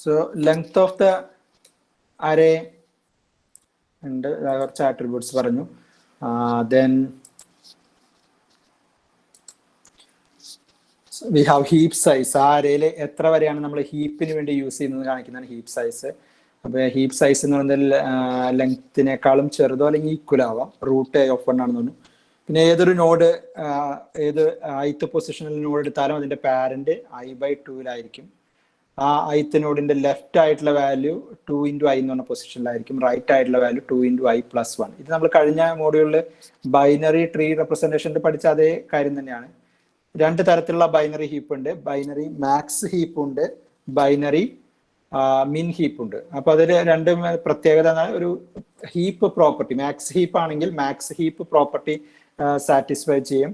So length of the array and കുറച്ച് attributes പറഞ്ഞു. Then we have heap size. ആ അറേയിൽ എത്ര വരെയാണ് നമ്മൾ ഹീപ്പിന് വേണ്ടി യൂസ് ചെയ്യുന്നത് കാണിക്കുന്നതാണ് ഹീപ്പ് സൈസ്. അപ്പോൾ ഹീപ്പ് സൈസ് എന്ന് പറയുന്നത് ലെങ്ത്തിനേക്കാളും ചെറുതോ അല്ലെങ്കിൽ ഈക്വൽ ആവാം. റൂട്ട് ഓഫ് 1 ആണെന്ന് തോന്നുന്നു. പിന്നെ ഏതൊരു നോഡ് ഏത് ith പൊസിഷനിൽ നോഡ് എടുത്താലും അതിന്റെ പാരന്റ് i/2 ആ ith നോഡിന്റെ ലെഫ്റ്റ് ആയിട്ടുള്ള വാല്യൂ 2 × i എന്ന് പറഞ്ഞ പൊസിഷനിലായിരിക്കും. റൈറ്റ് ആയിട്ടുള്ള വാല്യൂ 2 × i+1. ഇത് നമ്മൾ കഴിഞ്ഞ മോഡ്യൂളിൽ ബൈനറി ട്രീ റെപ്രസെന്റേഷനിൽ പഠിച്ച അതേ കാര്യം തന്നെയാണ്. രണ്ട് തരത്തിലുള്ള ബൈനറി ഹീപ്പ് ഉണ്ട്. ബൈനറി മാക്സ് ഹീപ്പ് ഉണ്ട്, ബൈനറി മിൻ ഹീപ്പ് ഉണ്ട്. അപ്പൊ അതിൽ രണ്ട് പ്രത്യേകത ഒരു ഹീപ്പ് പ്രോപ്പർട്ടി. മാക്സ് ഹീപ്പ് ആണെങ്കിൽ മാക്സ് ഹീപ്പ് പ്രോപ്പർട്ടി സാറ്റിസ്ഫൈ ചെയ്യും.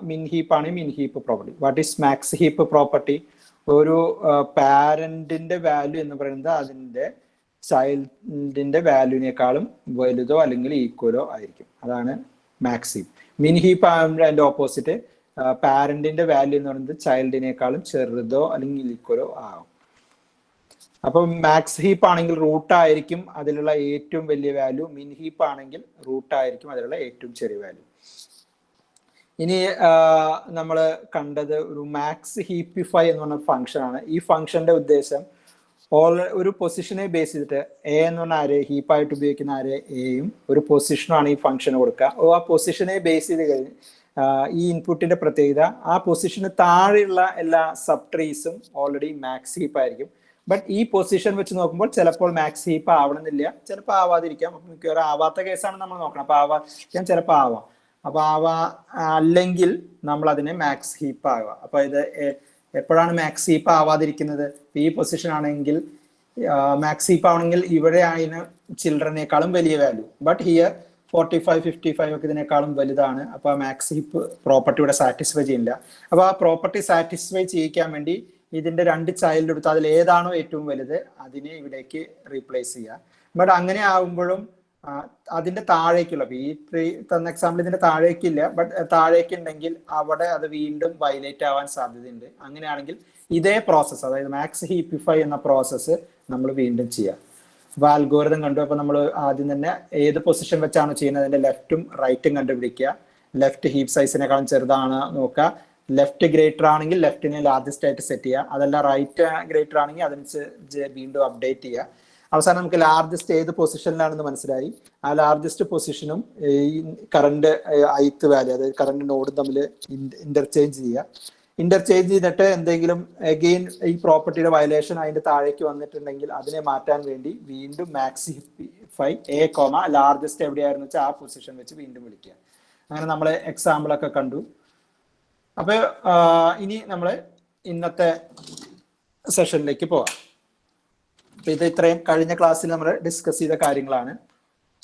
മിൻ ഹീപ്പ് ആണെങ്കിൽ min heap property. What is max heap property? ഒരു പാരന്റിന്റെ വാല്യൂ എന്ന് പറയുന്നത് അതിന്റെ ചൈൽഡിന്റെ വാല്യൂവിനേക്കാളും വലുതോ അല്ലെങ്കിൽ ഈക്വലോ ആയിരിക്കും. അതാണ് മാക്സ് ഹീപ്പ്. മിൻ ഹീപ്പ് അതിന്റെ ഓപ്പോസിറ്റ്, പാരന്റിന്റെ വാല്യൂ എന്ന് പറയുന്നത് ചൈൽഡിനേക്കാളും ചെറുതോ അല്ലെങ്കിൽ ഈക്വലോ ആകും. അപ്പൊ മാക്സ് ഹീപ്പ് ആണെങ്കിൽ റൂട്ട് ആയിരിക്കും അതിലുള്ള ഏറ്റവും വലിയ വാല്യൂ. മിൻ ഹീപ്പ് ആണെങ്കിൽ റൂട്ട് ആയിരിക്കും അതിലുള്ള ഏറ്റവും ചെറിയ വാല്യൂ. ഇനി നമ്മൾ കണ്ടത് ഒരു മാക്സ് ഹീപ്പിഫൈ എന്ന് പറഞ്ഞ ഫംഗ്ഷൻ ആണ്. ഈ ഫംഗ്ഷന്റെ ഉദ്ദേശം ഒരു പൊസിഷനെ ബേസ് ചെയ്തിട്ട് എ എന്ന് പറഞ്ഞ അരേ, ഹീപ്പായിട്ട് ഉപയോഗിക്കുന്ന അരേ എയും ഒരു പൊസിഷനാണ് ഈ ഫംഗ്ഷന് കൊടുക്കുക. ആ പൊസിഷനെ ബേസ് ചെയ്ത് കഴിഞ്ഞ് ഈ ഇൻപുട്ടിന്റെ പ്രത്യേകത ആ പൊസിഷന് താഴെയുള്ള എല്ലാ സബ് ട്രീസും ഓൾറെഡി മാക്സ് ഹീപ്പ് ആയിരിക്കും. ബട്ട് ഈ പൊസിഷൻ വെച്ച് നോക്കുമ്പോൾ ചിലപ്പോൾ മാക്സ് ഹീപ്പ് ആവണമെന്നില്ല, ചിലപ്പോൾ ആവാതിരിക്കാം. അപ്പൊ മിക്കവാറും ആവാത്ത കേസാണ് നമ്മൾ നോക്കണം. അപ്പൊ ആവാതിരിക്കാം, ചിലപ്പോൾ ആവാം. അപ്പൊ അല്ലെങ്കിൽ നമ്മൾ അതിനെ മാക്സ് ഹീപ്പ് ആവുക. അപ്പൊ ഇത് എപ്പോഴാണ് മാക്സ് ഹീപ്പ് ആവാതിരിക്കുന്നത്? ഈ പൊസിഷൻ ആണെങ്കിൽ മാക്സ് ഹീപ്പ് ആവണമെങ്കിൽ ഇവിടെ അതിന് ചിൽഡ്രനേക്കാളും വലിയ വാല്യൂ. ബട്ട് ഹിയർ 45, 55 ഒക്കെ ഇതിനേക്കാളും വലുതാണ്. അപ്പൊ മാക്സ് ഹീപ്പ് പ്രോപ്പർട്ടി ഇവിടെ സാറ്റിസ്ഫൈ ചെയ്യില്ല. അപ്പൊ ആ പ്രോപ്പർട്ടി സാറ്റിസ്ഫൈ ചെയ്യിക്കാൻ വേണ്ടി ഇതിന്റെ രണ്ട് ചൈൽഡ് എടുത്ത് അതിൽ ഏതാണോ ഏറ്റവും വലുത് അതിനെ ഇവിടേക്ക് റീപ്ലേസ് ചെയ്യുക. ബട്ട് അങ്ങനെ ആകുമ്പോഴും അതിന്റെ താഴേക്കുള്ള ഈ തന്ന എക്സാമ്പിൾ ഇതിന്റെ താഴേക്കില്ല, ബട്ട് താഴേക്ക് ഉണ്ടെങ്കിൽ അവിടെ അത് വീണ്ടും വയലേറ്റ് ആവാൻ സാധ്യതയുണ്ട്. അങ്ങനെയാണെങ്കിൽ ഇതേ പ്രോസസ്സ്, അതായത് മാക്സ് ഹീപ്പിഫൈ എന്ന പ്രോസസ്സ് നമ്മൾ വീണ്ടും ചെയ്യാം. അപ്പൊ അൽഗോരിതം കണ്ടു. അപ്പൊ നമ്മൾ ആദ്യം തന്നെ ഏത് പൊസിഷൻ വെച്ചാണ് ചെയ്യുന്നത് അതിന്റെ ലെഫ്റ്റും റൈറ്റും കണ്ടുപിടിക്കുക. ലെഫ്റ്റ് ഹീപ്പ് സൈസിനേക്കാളും ചെറുതാണ് നോക്കുക. ലെഫ്റ്റ് ഗ്രേറ്റർ ആണെങ്കിൽ ലെഫ്റ്റിനെ ലാർജസ്റ്റ് ആയിട്ട് സെറ്റ് ചെയ്യുക. അതല്ല റൈറ്റ് ഗ്രേറ്റർ ആണെങ്കിൽ അതിനനുസരിച്ച് വീണ്ടും അപ്ഡേറ്റ് ചെയ്യുക. അവസാനം നമുക്ക് ലാർജസ്റ്റ് ഏത് പൊസിഷനിലാണെന്ന് മനസ്സിലായി. ആ ലാർജസ്റ്റ് പൊസിഷനും ഈ കറണ്ട് ith വാല്യൂ, അതായത് കറണ്ട് നോഡും തമ്മിൽ ഇന്റർചേഞ്ച് ചെയ്യുക. ഇന്റർചേഞ്ച് ചെയ്തിട്ട് എന്തെങ്കിലും അഗെയിൻ ഈ പ്രോപ്പർട്ടിയുടെ വയലേഷൻ അതിന്റെ താഴേക്ക് വന്നിട്ടുണ്ടെങ്കിൽ അതിനെ മാറ്റാൻ വേണ്ടി വീണ്ടും max heapify A comma largest എവിടെയായിരുന്നു വെച്ചാൽ ആ പൊസിഷൻ വെച്ച് വീണ്ടും വിളിക്കുക. അങ്ങനെ നമ്മൾ എക്സാമ്പിൾ ഒക്കെ കണ്ടു. അപ്പൊ ഇനി നമ്മൾ ഇന്നത്തെ സെഷനിലേക്ക് പോവാം. അപ്പൊ ഇത് ഇത്രയും കഴിഞ്ഞ ക്ലാസ്സിൽ നമ്മൾ ഡിസ്കസ് ചെയ്ത കാര്യങ്ങളാണ്.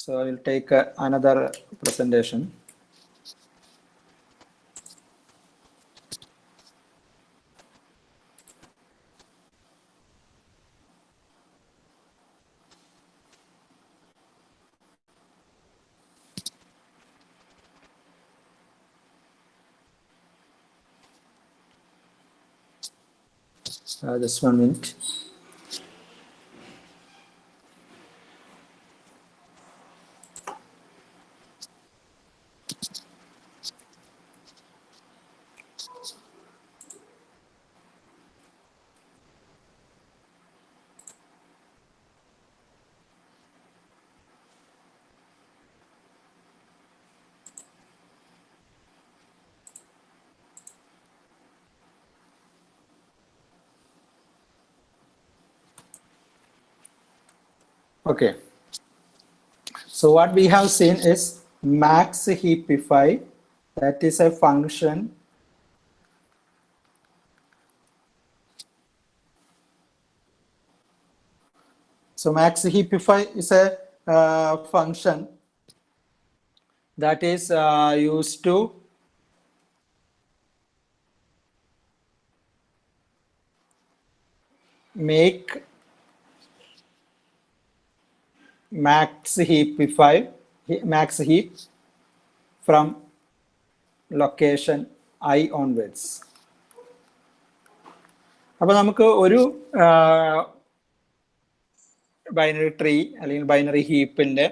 So I will take another presentation. Just 1 minute. Okay, so what we have seen is max heapify, that is a function so max heapify is a function that is used to make max heap from location I onwards. അപ്പോൾ നമുക്ക് ഒരു binary tree അല്ലെങ്കിൽ binary ഹീപ്പിന്റെ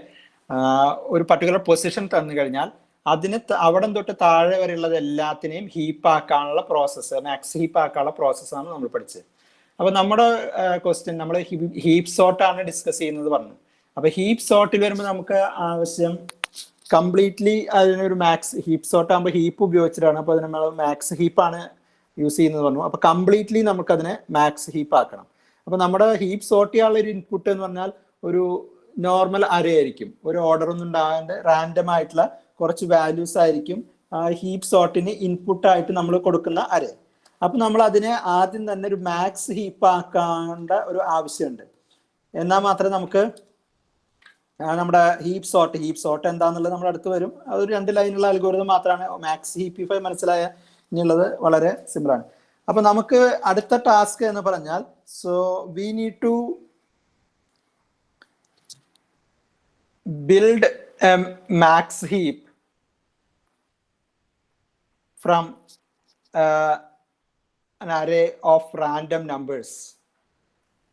ഒരു particular position തന്നു കഴിഞ്ഞാൽ അതിന് അവിടെ തൊട്ട് താഴെ വരെയുള്ളത് എല്ലാത്തിനെയും ഹീപ്പ് ആക്കാനുള്ള പ്രോസസ്സ്, മാക്സ് ഹീപ്പ് ആക്കാനുള്ള പ്രോസസ്സാണ് നമ്മൾ പഠിച്ചത്. അപ്പൊ നമ്മുടെ ക്വസ്റ്റ്യൻ നമ്മൾ ഹീപ്പ് സോർട്ട് ആണ് ഡിസ്കസ് ചെയ്യുന്നത് പറഞ്ഞു. അപ്പൊ ഹീപ്പ് സോർട്ടിൽ വരുമ്പോൾ നമുക്ക് ആവശ്യം കംപ്ലീറ്റ്ലി അതിനൊരു മാക്സ് ഹീപ്പ് സോർട്ട് ആകുമ്പോൾ ഹീപ്പ് ഉപയോഗിച്ചിട്ടാണ്. അപ്പൊ അതിന് നമ്മൾ മാക്സ് ഹീപ്പാണ് യൂസ് ചെയ്യുന്നത് പറഞ്ഞു. അപ്പൊ കംപ്ലീറ്റ്ലി നമുക്ക് അതിനെ മാക്സ് ഹീപ്പ് ആക്കണം. അപ്പൊ നമ്മുടെ ഹീപ്പ് സോർട്ട് ചെയ്യാനുള്ള ഒരു ഇൻപുട്ട് എന്ന് പറഞ്ഞാൽ ഒരു നോർമൽ അറേ ആയിരിക്കും. ഒരു ഓർഡർ ഒന്നും ഉണ്ടാകാണ്ട് റാൻഡം ആയിട്ടുള്ള കുറച്ച് വാല്യൂസ് ആയിരിക്കും ഹീപ്പ് സോർട്ടിന് ഇൻപുട്ട് ആയിട്ട് നമ്മൾ കൊടുക്കുന്ന അറേ. അപ്പൊ നമ്മൾ അതിനെ ആദ്യം തന്നെ ഒരു മാക്സ് ഹീപ്പ് ആക്കേണ്ട ഒരു ആവശ്യമുണ്ട്. എന്നാൽ മാത്രമേ നമുക്ക് നമ്മുടെ ഹീപ്പ് സോർട്ട് എന്താന്നുള്ളത് നമ്മൾ അടുത്ത് വരും. അതൊരു 2 ലൈനുള്ള അൽഗോരിതം മാത്രമാണ്. മാക്സ് ഹീപ്പിഫൈ മനസ്സിലായ എന്നുള്ളത് വളരെ സിമ്പിൾ ആണ്. അപ്പൊ നമുക്ക് അടുത്ത ടാസ്ക് എന്ന് പറഞ്ഞാൽ so we need to build a max heap from an array of random numbers.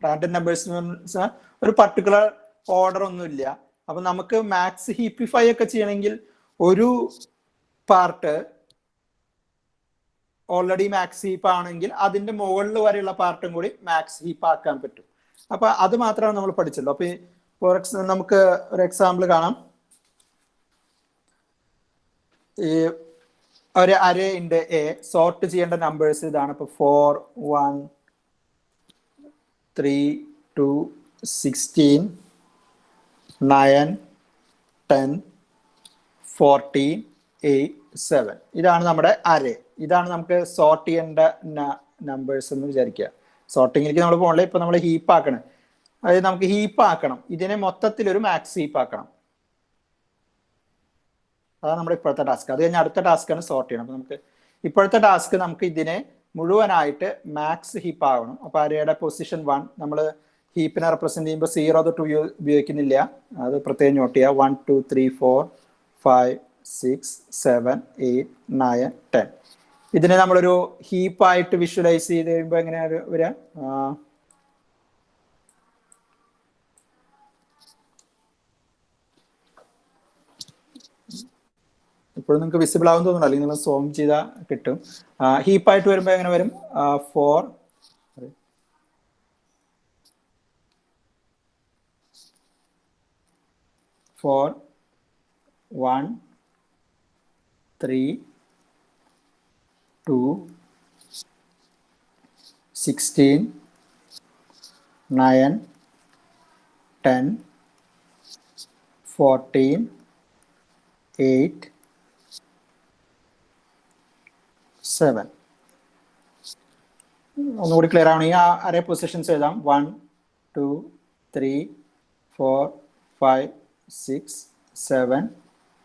Random numbers ഒരു പർട്ടിക്കുലർ ഓർഡർ ഒന്നുമില്ല. അപ്പൊ നമുക്ക് മാക്സ് ഹീപ്പിഫൈ ഒക്കെ ചെയ്യണമെങ്കിൽ ഒരു പാർട്ട് ഓൾറെഡി മാക്സ് ഹീപ്പ് ആണെങ്കിൽ അതിന്റെ മുകളിൽ വരെയുള്ള പാർട്ടും കൂടി മാക്സ് ഹീപ്പ് ആക്കാൻ പറ്റും. അപ്പൊ അത് മാത്രമാണ് നമ്മൾ പഠിച്ചല്ലോ. അപ്പൊ ഫോർ എക്സാമ്പിൾ നമുക്ക് ഒരു എക്സാമ്പിൾ കാണാം. ഈ ഒരു അറേ ഉണ്ട് എ, സോർട്ട് ചെയ്യേണ്ട നമ്പേഴ്സ് ഇതാണ്. ഇപ്പൊ 4 1 3 2 16 9 10 14 8 7 ഇതാണ് നമ്മുടെ അറേ. ഇതാണ് നമുക്ക് സോർട്ട് ചെയ്യേണ്ട നമ്പേഴ്സ് എന്ന് വിചാരിക്കുക. സോർട്ടിങ്ങിലേക്ക് നമ്മൾ പോകണില്ല, ഇപ്പൊ നമ്മൾ ഹീപ്പ് ആക്കണം. അതായത് നമുക്ക് ഹീപ്പ് ആക്കണം, ഇതിനെ മൊത്തത്തിൽ ഒരു മാക്സ് ഹീപ്പ് ആക്കണം. അതാണ് നമ്മുടെ ഇപ്പോഴത്തെ ടാസ്ക്. അത് കഴിഞ്ഞാൽ അടുത്ത ടാസ്ക്കാണ് സോർട്ട് ചെയ്യണം. അപ്പൊ നമുക്ക് ഇപ്പോഴത്തെ ടാസ്ക് നമുക്ക് ഇതിനെ മുഴുവനായിട്ട് മാക്സ് ഹീപ്പ് ആവണം. അപ്പൊ അരയുടെ പൊസിഷൻ 1 നമ്മൾ ഹീപ്പിനെ റെപ്രസെന്റ് ചെയ്യുമ്പോൾ 0 തൊട്ട് ഉപയോഗിക്കുന്നില്ല, അത് പ്രത്യേകം നോട്ട് ചെയ്യുക. 1 2 3 4 5 6 7 8 9 10 ഇതിനെ നമ്മളൊരു ഹീപ്പായിട്ട് വിഷ്വലൈസ് ചെയ്ത് കഴിയുമ്പോൾ എങ്ങനെയാണ് വരിക? ഇപ്പോഴും നിങ്ങൾക്ക് വിസിബിൾ ആവും തോന്നുന്നു, അല്ലെങ്കിൽ നിങ്ങൾ സോം ചെയ്താൽ കിട്ടും. ഹീപ്പായിട്ട് വരുമ്പോൾ എങ്ങനെ വരും? 4 1 3 2 16 9 10 14 8 7 ഒന്നുകൂടി ക്ലിയർ ആവണമെങ്കിൽ ആ അറേ പൊസിഷൻസ് എഴുതാം. 1 2 3 4 5 6 7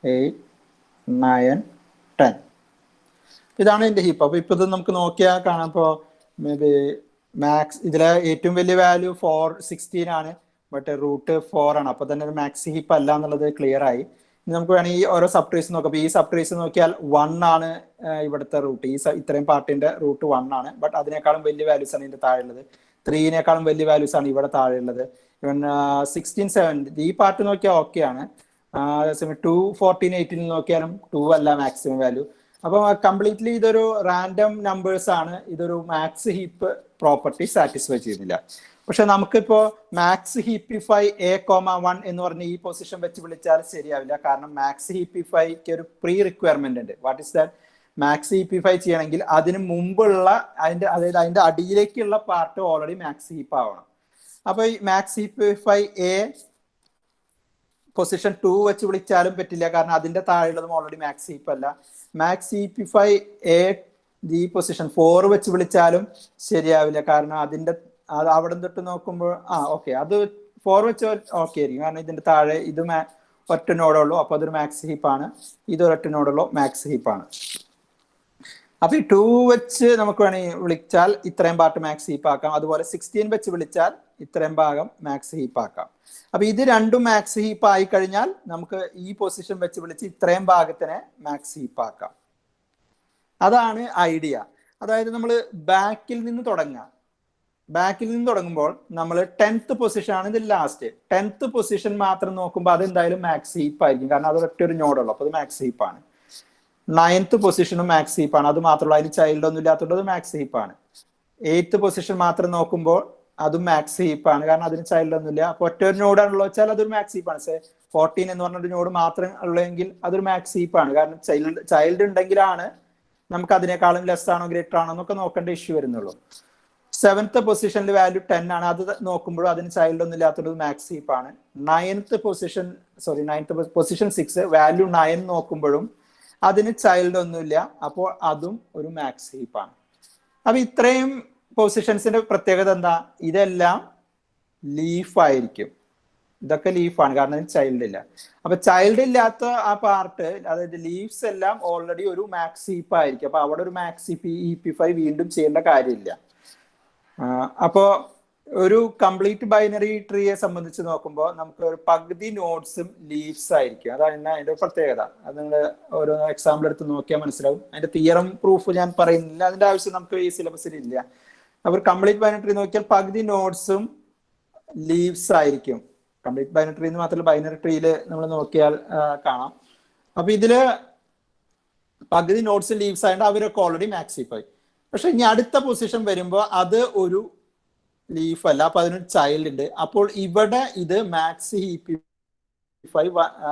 8 9 10 ഇതാണ് ഇതിന്റെ ഹീപ്പ്. അപ്പൊ ഇപ്പൊ ഇത് നമുക്ക് നോക്കിയാൽ കാണാം. ഇപ്പോൾ മേ ബി മാക്സ് ഇതിലെ ഏറ്റവും വലിയ വാല്യൂ 416 ആണ്, ബട്ട് റൂട്ട് 4 ആണ്. അപ്പൊ തന്നെ മാക്സ് ഹീപ്പ് അല്ല എന്നുള്ളത് ക്ലിയർ ആയി. നമുക്ക് വേണമെങ്കിൽ ഈ ഓരോ സബ് ട്രീസ് നോക്കാം. അപ്പൊ ഈ സബ് ട്രീസ് നോക്കിയാൽ 1 ആണ് ഇവിടുത്തെ റൂട്ട്. ഈ ഇത്രയും പാർട്ടിന്റെ റൂട്ട് 1 ആണ്, ബട്ട് അതിനേക്കാളും വലിയ വാല്യൂസ് ആണ് ഇതിന്റെ താഴെയുള്ളത്. 3നേക്കാളും വലിയ വാല്യൂസ് ആണ് ഇവിടെ താഴെയുള്ളത്. ഇവൻ 16 17 ഈ പാർട്ട് നോക്കിയാൽ ഓക്കെ ആണ്. 2 14 18 നോക്കിയാലും 2 അല്ല മാക്സിമം വാല്യൂ. അപ്പൊ കംപ്ലീറ്റ്ലി ഇതൊരു റാൻഡം നമ്പേഴ്സ് ആണ്. ഇതൊരു മാക്സ് ഹീപ്പ് പ്രോപ്പർട്ടി സാറ്റിസ്ഫൈ ചെയ്യുന്നില്ല. പക്ഷെ നമുക്കിപ്പോ മാക്സ് ഹീപ്പിഫൈ A,1 എന്ന് പറഞ്ഞ ഈ പൊസിഷൻ വെച്ച് വിളിച്ചാൽ ശരിയാവില്ല. കാരണം മാക്സ് ഹീപ്പിഫൈക്ക് ഒരു പ്രീ റിക്വയർമെന്റ് ഉണ്ട്. What is that? Max heapify ചെയ്യണമെങ്കിൽ അതിന് മുമ്പുള്ള അതായത് അതിന്റെ അടിയിലേക്കുള്ള പാർട്ട് ഓൾറെഡി മാക്സ് ഹീപ്പ് ആവണം. അപ്പൊ ഈ മാക്സ് ഹീപ്പിഫൈ A പൊസിഷൻ 2 വെച്ച് വിളിച്ചാലും പറ്റില്ല, കാരണം അതിന്റെ താഴെയുള്ളതും ഓൾറെഡി മാക്സ് ഹീപ്പ് അല്ല. മാക്സ് ഹീപ്പിഫൈ A ഈ പൊസിഷൻ 4 വെച്ച് വിളിച്ചാലും ശരിയാവില്ല, കാരണം അതിന്റെ അവിടെ തൊട്ട് നോക്കുമ്പോൾ ഓക്കെ അത് 4 വെച്ച് ഓക്കെ ആയിരിക്കും, കാരണം ഇതിന്റെ താഴെ ഇത് ഒറ്റ നോഡേ ഉള്ളൂ. അപ്പൊ അതൊരു മാക്സ് ഹീപ്പ് ആണ്. ഇതൊരൊറ്റ നോഡുള്ളൂ, മാക്സ് ഹീപ്പ് ആണ്. അപ്പൊ ഈ 2 വെച്ച് നമുക്ക് വേണമെങ്കിൽ വിളിച്ചാൽ ഇത്രയും പാർട്ട് മാക്സ് ഹീപ്പ് ആക്കാം. അതുപോലെ 16 വെച്ച് വിളിച്ചാൽ ഇത്രയും ഭാഗം മാക്സ് ഹീപ്പ് ആക്കാം. അപ്പൊ ഇത് രണ്ടും മാക്സ് ഹീപ്പ് ആയി കഴിഞ്ഞാൽ നമുക്ക് ഈ പൊസിഷൻ വെച്ച് വിളിച്ച് ഇത്രയും ഭാഗത്തിനെ മാക്സ് ഹീപ്പ് ആക്കാം. അതാണ് ഐഡിയ. അതായത് നമ്മൾ ബാക്കിൽ നിന്ന് തുടങ്ങാം. ബാക്കിൽ നിന്ന് തുടങ്ങുമ്പോൾ നമ്മൾ 10th പൊസിഷൻ ആണ് ഇതിൽ ലാസ്റ്റ്. 10th പൊസിഷൻ മാത്രം നോക്കുമ്പോൾ അത് എന്തായാലും മാക്സ് ഹീപ്പ് ആയിരിക്കും, കാരണം അത് ഒറ്റ ഒരു നോഡുള്ളൂ, അപ്പോൾ അത് മാക്സ് ഹീപ്പ് ആണ്. 9th പൊസിഷനും മാക്സ് ഹീപ്പ് ആണ്, അത് മാത്രമല്ല അതിന് ചൈൽഡ് ഒന്നും ഇല്ലാത്തതുകൊണ്ട് അത് മാക്സ് ഹീപ്പ് ആണ്. 8th പൊസിഷൻ മാത്രം നോക്കുമ്പോൾ അതും മാക്സ് ഹീപ്പ് ആണ്, കാരണം അതിന് ചൈൽഡ് ഒന്നുമില്ല, അപ്പൊ ഒറ്റ ഒരു നോഡാണുള്ളത് വെച്ചാൽ അതൊരു മാക്സ് ഹീപ്പ് ആണ്. 14 എന്ന് പറഞ്ഞൊരു നോഡ് മാത്രം ഉള്ളെങ്കിൽ അതൊരു മാക്സ് ഹീപ്പ് ആണ്, കാരണം ചൈൽഡ് ഉണ്ടെങ്കിലാണ് നമുക്ക് അതിനേക്കാളും ലെസ് ആണോ ഗ്രേറ്റർ ആണോ എന്നൊക്കെ നോക്കേണ്ട ഇഷ്യൂ വരുന്നുള്ളൂ. 7th പൊസിഷനിൽ വാല്യൂ 10 ആണ്, അത് നോക്കുമ്പോഴും അതിന് ചൈൽഡ് ഒന്നും ഇല്ലാത്തത് മാക്സ് ഹീപ്പ് ആണ്. 9th പൊസിഷൻ 6 വാല്യൂ 9 നോക്കുമ്പോഴും അതിന് ചൈൽഡ് ഒന്നുമില്ല, അപ്പോൾ അതും ഒരു മാക്സ് ഹീപ്പ് ആണ്. അപ്പൊ ഇത്രയും പൊസിഷൻസിന്റെ പ്രത്യേകത എന്താ? ഇതെല്ലാം ലീഫ് ആയിരിക്കും, ഇതൊക്കെ ലീഫാണ്, കാരണം അതിന് ചൈൽഡ് ഇല്ല. അപ്പൊ ചൈൽഡ് ഇല്ലാത്ത ആ പാർട്ട്, അതായത് ലീവ്സ് എല്ലാം ഓൾറെഡി ഒരു മാക്സ് ഹീപ്പ് ആയിരിക്കും, അപ്പൊ അവിടെ ഒരു മാക്സ് EP5 വീണ്ടും ചെയ്യേണ്ട കാര്യമില്ല. അപ്പോ ഒരു കംപ്ലീറ്റ് ബൈനറി ട്രീയെ സംബന്ധിച്ച് നോക്കുമ്പോൾ നമുക്ക് ഒരു പകുതി നോഡ്സും ലീവ്സ് ആയിരിക്കും, അതാണ് അതിന്റെ പ്രത്യേകത. അത് നിങ്ങൾ ഓരോ എക്സാമ്പിൾ എടുത്ത് നോക്കിയാൽ മനസ്സിലാവും. അതിന്റെ തിയറം പ്രൂഫ് ഞാൻ പറയുന്നില്ല, അതിന്റെ ആവശ്യം നമുക്ക് ഈ സിലബസിൽ ഇല്ല. അപ്പോൾ കംപ്ലീറ്റ് ബൈനറി ട്രീ നോക്കിയാൽ പകുതി നോഡ്സും ലീവ്സ് ആയിരിക്കും. കംപ്ലീറ്റ് ബൈനറി ട്രീ എന്ന് മാത്രമല്ല, ബൈനറി ട്രീയിൽ നമ്മൾ നോക്കിയാൽ കാണാം. അപ്പൊ ഇതില് പകുതി നോഡ്സ് ലീവ്സ് ആയതുകൊണ്ട് അവരൊക്കെ ഓൾറെഡി മാക്സ് ഹീപ്പ് ആയി. പക്ഷെ ഇനി അടുത്ത പൊസിഷൻ വരുമ്പോൾ അത് ഒരു ലീഫ് അല്ല, അപ്പൊ അതിനൊരു ചൈൽഡ് ഉണ്ട്. അപ്പോൾ ഇവിടെ ഇത് മാക്സ് ഹീപ്പ്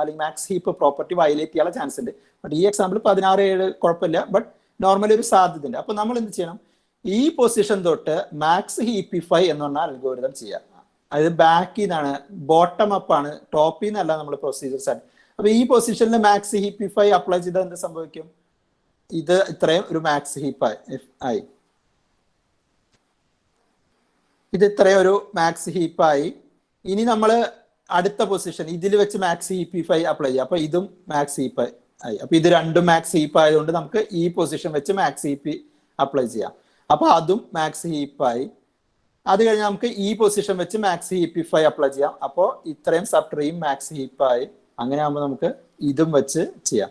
അല്ലെങ്കിൽ മാക്സ് ഹീപ്പ് പ്രോപ്പർട്ടി വയലേറ്റ് ചെയ്യാനുള്ള ചാൻസ് ഉണ്ട്. ബട്ട് ഈ എക്സാമ്പിൾ 16-7 കുഴപ്പമില്ല, ബട്ട് നോർമലി ഒരു സാധ്യത ഉണ്ട്. അപ്പൊ നമ്മൾ എന്ത് ചെയ്യണം? ഈ പൊസിഷൻ തൊട്ട് മാക്സ് EP5 എന്ന് പറഞ്ഞ അൽഗോരിതം ചെയ്യാം. അത് ബാക്കിൽ നിന്നാണ്, ബോട്ടം അപ്പ് ആണ്, ടോപ്പിൽ നിന്നല്ല നമ്മൾ പ്രൊസീജിയർ സ്റ്റാർട്ട്. അപ്പൊ ഈ പൊസിഷനിൽ മാക്സ് EP5 അപ്ലൈ ചെയ്താൽ എന്ത് സംഭവിക്കും? ഇത് ഇത്രയും ഒരു മാക്സ് ഹീപ്പ് ആയി, ഇത് ഇത്രയും ഒരു മാക്സ് ഹീപ്പായി. ഇനി നമ്മൾ അടുത്ത പൊസിഷൻ ഇതിൽ വെച്ച് മാക്സ് EP5 അപ്ലൈ ചെയ്യാം, അപ്പൊ ഇതും മാക്സ് ഹീപ്പ് ആയി. അപ്പൊ ഇത് രണ്ടും മാക്സ് ഹീപ്പ് ആയതുകൊണ്ട് നമുക്ക് ഈ പൊസിഷൻ വെച്ച് മാക്സ് EP അപ്ലൈ ചെയ്യാം, അപ്പൊ അതും മാക്സ് ഹീപ്പായി. അത് കഴിഞ്ഞ് നമുക്ക് ഈ പൊസിഷൻ വെച്ച് മാക്സ് EP5 അപ്ലൈ ചെയ്യാം, അപ്പോൾ ഇത്രയും സബ് ട്രീയും മാക്സ് ഹീപ്പായി. അങ്ങനെ ആകുമ്പോൾ നമുക്ക് ഇതും വെച്ച് ചെയ്യാം.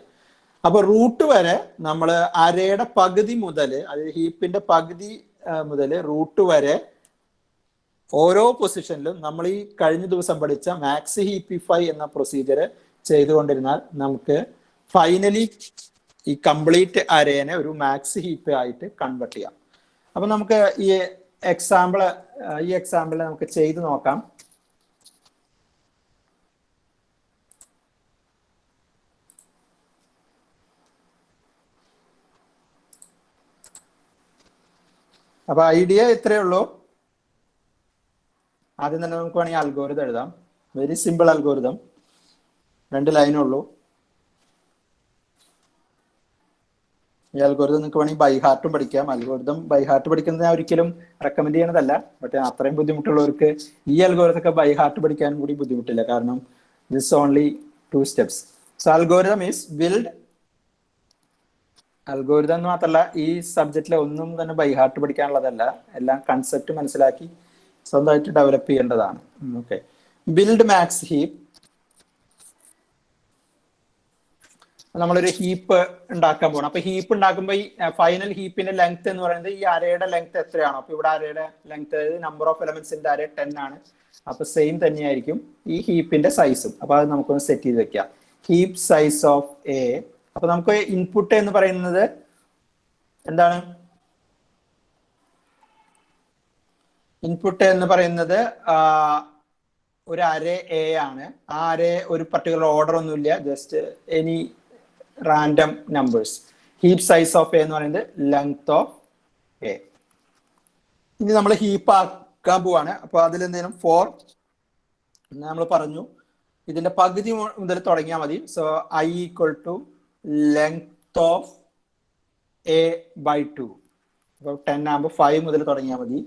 അപ്പൊ റൂട്ട് വരെ നമ്മൾ അരയുടെ പകുതി മുതൽ, അതായത് ഹീപ്പിന്റെ പകുതി മുതൽ റൂട്ട് വരെ ഓരോ പൊസിഷനിലും നമ്മൾ ഈ കഴിഞ്ഞ ദിവസം പഠിച്ച മാക്സ് EP5 എന്ന പ്രൊസീജിയർ ചെയ്തുകൊണ്ടിരുന്നാൽ നമുക്ക് ഫൈനലി ഈ കംപ്ലീറ്റ് അരേനെ ഒരു മാക്സ് ഹീപ്പ് ആയിട്ട് കൺവേർട്ട് ചെയ്യാം. അപ്പൊ നമുക്ക് ഈ എക്സാമ്പിൾ നമുക്ക് ചെയ്തു നോക്കാം. അപ്പൊ ഐഡിയ ഇത്രയേ ഉള്ളൂ. ആദ്യം തന്നെ നമുക്ക് വേണമെങ്കിൽ അൽഗോരിതം എഴുതാം. വെരി സിമ്പിൾ അൽഗോരിതം, 2 ലൈനേ ഉള്ളൂ. ഈ അൽഗോരിതം നിങ്ങൾക്ക് വേണമെങ്കിൽ ബൈ ഹാർട്ടും പഠിക്കാം. അൽഗോരിതം ബൈ ഹാർട്ട് പഠിക്കുന്നത് ഞാൻ ഒരിക്കലും റെക്കമെൻഡ് ചെയ്യണതല്ല, ബട്ട് അത്രയും ബുദ്ധിമുട്ടുള്ളവർക്ക് ഈ അൽഗോരിതമൊക്കെ ബൈ ഹാർട്ട് പഠിക്കാനും കൂടി ബുദ്ധിമുട്ടില്ല, കാരണം this only 2 steps. So algorithm is build. Algorithm എന്ന് മാത്രമല്ല, ഈ സബ്ജക്റ്റിലെ ഒന്നും തന്നെ ബൈ ഹാർട്ട് പഠിക്കാനുള്ളതല്ല, എല്ലാം കൺസെപ്റ്റ് മനസ്സിലാക്കി സ്വന്തമായിട്ട് ഡെവലപ്പ് ചെയ്യേണ്ടതാണ്. Okay, build max heap. നമ്മളൊരു ഹീപ്പ് ഉണ്ടാക്കാൻ പോകണം. അപ്പൊ ഹീപ്പ് ഉണ്ടാക്കുമ്പോൾ ഈ ഫൈനൽ ഹീപ്പിന്റെ ലെങ്ത് എന്ന് പറയുന്നത് ഈ അരയുടെ ലെങ്ത് എത്രയാണോ, അപ്പൊ ഇവിടെ അരയുടെ ലെങ്ത്, നമ്പർ ഓഫ് എലമെന്റ്സിന്റെ അര 10 ആണ്, അപ്പൊ സെയിം തന്നെയായിരിക്കും ഈ ഹീപ്പിന്റെ സൈസും. അപ്പൊ അത് നമുക്കൊന്ന് സെറ്റ് ചെയ്ത് വെക്കാം. Heap size of A. അപ്പൊ നമുക്ക് ഇൻപുട്ട് എന്ന് പറയുന്നത് എന്താണ്? ഇൻപുട്ട് എന്ന് പറയുന്നത് ഒരു അരേ എ ആണ്. ആ അരേ ഒരു പർട്ടിക്കുലർ ഓർഡർ ഒന്നുമില്ല, just any random numbers. Heap size of A എന്ന് പറയുന്നത് ലെങ്ത് ഓഫ് എ. ഇനി നമ്മൾ ഹീപ്പ് ആക്കാൻ പോവാണ്. അപ്പൊ അതിൽ എന്തെങ്കിലും 4 നമ്മൾ പറഞ്ഞു, ഇതിന്റെ പകുതി മുതൽ തുടങ്ങിയാൽ മതി. So I = length of A by 2. അപ്പൊ 10 ആകുമ്പോൾ 5 മുതൽ തുടങ്ങിയാൽ മതി.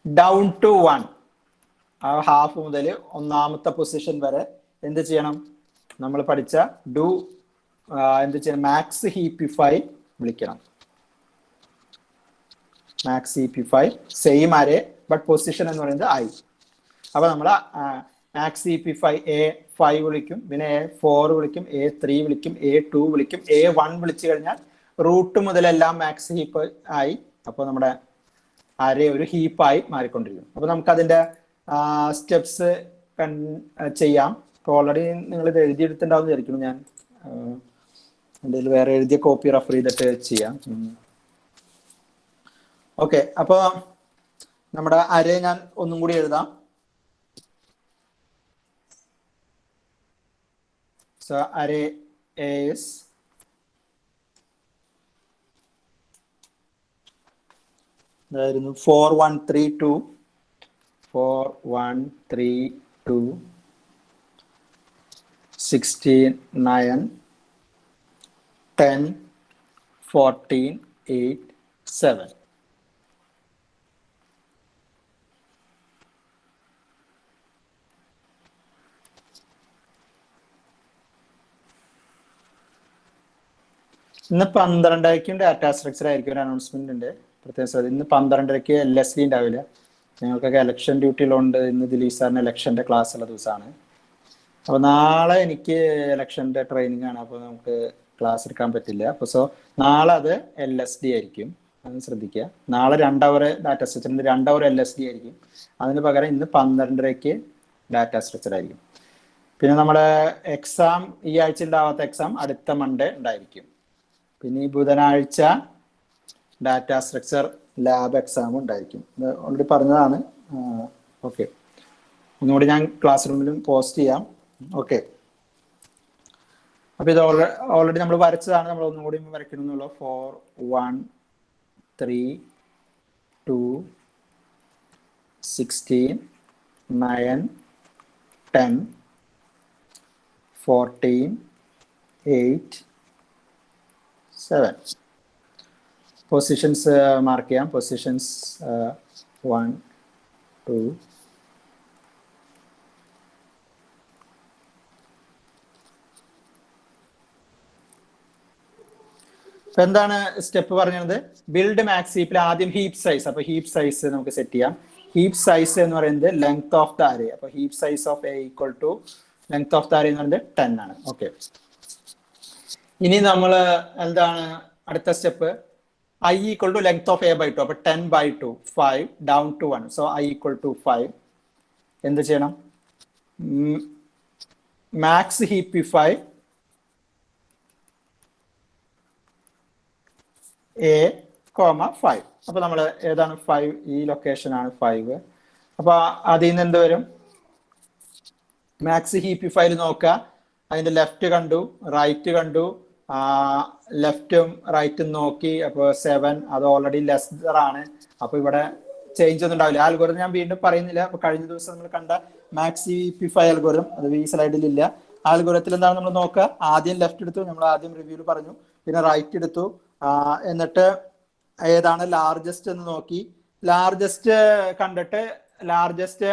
ഡൗൺ ടു 1, ആ ഹാഫ് മുതൽ ഒന്നാമത്തെ പൊസിഷൻ വരെ എന്ത് ചെയ്യണം? നമ്മൾ പഠിച്ച എന്ത് ചെയ്യണം? മാക്സ് EP5 വിളിക്കണം. Max EP5 same array, but position എന്ന് പറയുന്നത് I. അപ്പൊ നമ്മൾ മാക്സ് EP5 A5 വിളിക്കും, പിന്നെ A4 വിളിക്കും, A3 വിളിക്കും, A2 വിളിക്കും, A1 വിളിച്ചു കഴിഞ്ഞാൽ റൂട്ട് മുതലെല്ലാം മാക്സ് ഹീപ്പ് ആയി. അപ്പോൾ നമ്മുടെ അരേ ഒരു ഹീപ്പായി മാറിക്കൊണ്ടിരിക്കും. അപ്പൊ നമുക്ക് അതിന്റെ സ്റ്റെപ്സ് ചെയ്യാം. ഇപ്പൊ ഓൾറെഡി നിങ്ങൾ ഇത് എഴുതിയെടുത്തിട്ടുണ്ടാവും വിചാരിക്കുന്നു. ഞാൻ എന്തെങ്കിലും വേറെ എഴുതിയ കോപ്പി റെഫർ ചെയ്തിട്ട് ചെയ്യാം. ഓക്കെ, അപ്പൊ നമ്മുടെ അരേ ഞാൻ ഒന്നും കൂടി എഴുതാം. So array is 4132 16 9 10 14 8 7. ഇന്ന് 12:00 ഡാറ്റാ സ്ട്രക്ചർ ആയിരിക്കും. ഒരു അനൗൺസ്മെന്റ് ഉണ്ട് പ്രത്യേകം. ഇന്ന് 12:30 LSD ഉണ്ടാവില്ല. ഞങ്ങൾക്കൊക്കെ ഇലക്ഷൻ ഡ്യൂട്ടിയിലുണ്ട്. ഇന്ന് ദിലീപ് സാറിന് ഇലക്ഷന്റെ ക്ലാസ് ഉള്ള ദിവസമാണ്. അപ്പോൾ നാളെ എനിക്ക് ഇലക്ഷന്റെ ട്രെയിനിങ് ആണ്. അപ്പോൾ നമുക്ക് ക്ലാസ് എടുക്കാൻ പറ്റില്ല. അപ്പോൾ നാളെ അത് LSD ആയിരിക്കും. അത് ശ്രദ്ധിക്കുക. നാളെ 2 അവർ ഡാറ്റാ സ്ട്രക്ചറിന്റെ 2 അവർ LSD ആയിരിക്കും. അതിന് പകരം ഇന്ന് 12:30 ഡാറ്റാ സ്ട്രക്ചർ ആയിരിക്കും. പിന്നെ നമ്മുടെ എക്സാം ഈ ആഴ്ച ഉണ്ടാവാത്ത എക്സാം അടുത്ത മൺഡേ ഉണ്ടായിരിക്കും. പിന്നെ ഈ ബുധനാഴ്ച ഡാറ്റാ സ്ട്രക്ചർ ലാബ് എക്സാം ഉണ്ടായിരിക്കും. ഓൾറെഡി പറഞ്ഞതാണ്. ഓക്കെ, ഒന്നുകൂടി ഞാൻ ക്ലാസ് റൂമിലും പോസ്റ്റ് ചെയ്യാം. ഓക്കെ, അപ്പൊ ഇത് ഓൾറെഡി നമ്മൾ വരച്ചതാണ്. നമ്മൾ ഒന്നും കൂടി വരയ്ക്കണമെന്നുള്ളൂ. 4 1 3 2 16 9 10 14 8 7. പൊസിഷൻസ് മാർക്ക് ചെയ്യാം. പൊസിഷൻസ് 1 2 ഇപ്പൊ എന്താണ് സ്റ്റെപ്പ് പറഞ്ഞത്? ബിൽഡ് മാക്സ് ഹീപ്പിൽ ആദ്യം ഹീപ്പ് സൈസ്. അപ്പൊ ഹീപ്പ് സൈസ് നമുക്ക് സെറ്റ് ചെയ്യാം. ഹീപ്പ് സൈസ് എന്ന് പറയുന്നത് ലെങ്ത് ഓഫ് ദ അറേ. അപ്പൊ heap size of A equal to length of the array എന്ന് പറയുന്നത് 10 ആണ്. ഓക്കെ, ഇനി നമ്മൾ എന്താണ് അടുത്ത step? I equal to length of a by 2. അപ്പൊ 10 by 2 5 down to 1. So I equal to 5. എന്ത് ചെയ്യണം? Max heapify a, 5. അപ്പൊ നമ്മൾ ഏതാണ് 5? ഈ ലൊക്കേഷൻ ആണ് 5. അപ്പൊ അതിൽ നിന്ന് എന്ത് വരും? മാക്സ് ഹീപ്പിഫൈൽ നോക്കുക. അതിന്റെ ലെഫ്റ്റ് കണ്ടു, റൈറ്റ് കണ്ടു, ലെഫ്റ്റും റൈറ്റും നോക്കി. അപ്പോൾ 7 അത് ഓൾറെഡി ലെസ്സർ ആണ്. അപ്പൊ ഇവിടെ ചേഞ്ച് ഒന്നും ഉണ്ടാവില്ല. ആൽഗോരിതം ഞാൻ വീണ്ടും പറയുന്നില്ല. അപ്പൊ കഴിഞ്ഞ ദിവസം നമ്മൾ കണ്ട മാക്സ് ഹീപ്പിഫൈ ആൽഗോരിതം അത് ഈ സ്ലൈഡിൽ ഇല്ല. ആൽഗോരിതത്തിൽ എന്താണ് നമ്മൾ നോക്കുക? ആദ്യം ലെഫ്റ്റ് എടുത്തു, നമ്മൾ ആദ്യം റിവ്യൂവിൽ പറഞ്ഞു. പിന്നെ റൈറ്റ് എടുത്തു, എന്നിട്ട് ഏതാണ് ലാർജസ്റ്റ് എന്ന് നോക്കി. ലാർജസ്റ്റ് കണ്ടിട്ട് ലാർജസ്റ്റ്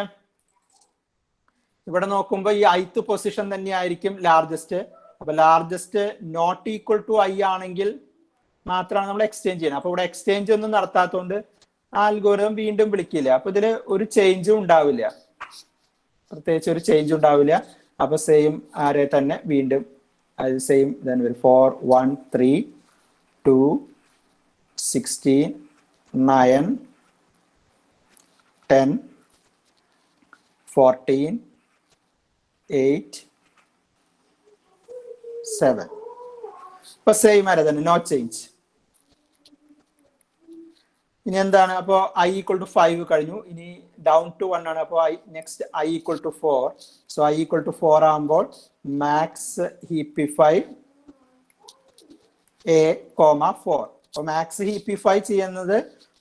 ഇവിടെ നോക്കുമ്പോൾ ഈ ith പൊസിഷൻ തന്നെയായിരിക്കും ലാർജസ്റ്റ്. അപ്പൊ largest not equal to I ആണെങ്കിൽ മാത്രമാണ് നമ്മൾ എക്സ്ചേഞ്ച് ചെയ്യുന്നത്. അപ്പൊ ഇവിടെ എക്സ്ചേഞ്ച് ഒന്നും നടത്താത്തതുകൊണ്ട് ആൽഗോരിതം വീണ്ടും വിളിക്കില്ല. അപ്പൊ ഇതിൽ ഒരു ചേഞ്ചും ഉണ്ടാവില്ല, പ്രത്യേകിച്ച് ഒരു ചേഞ്ച് ഉണ്ടാവില്ല. അപ്പൊ സെയിം ആരെ തന്നെ വീണ്ടും സെയിം തന്നെ വരും. 4 1 3 2 16 9 10 14 8 7. ഇപ്പൊ സെയിം ആരെ തന്നെ, നോ ചേഞ്ച്. ഇനി എന്താണ്? അപ്പോൾ I equal to 5 കഴിഞ്ഞു. ഇനി ഡൗൺ ടു 1 ആണ്. അപ്പോൾ next I equal to 4. So I equal to 4 ആകുമ്പോൾ മാക്സ് ഹീപ്പിഫൈ a, 4. അപ്പോൾ മാക്സ് ഹീപ്പിഫൈ ചെയ്യുന്നത്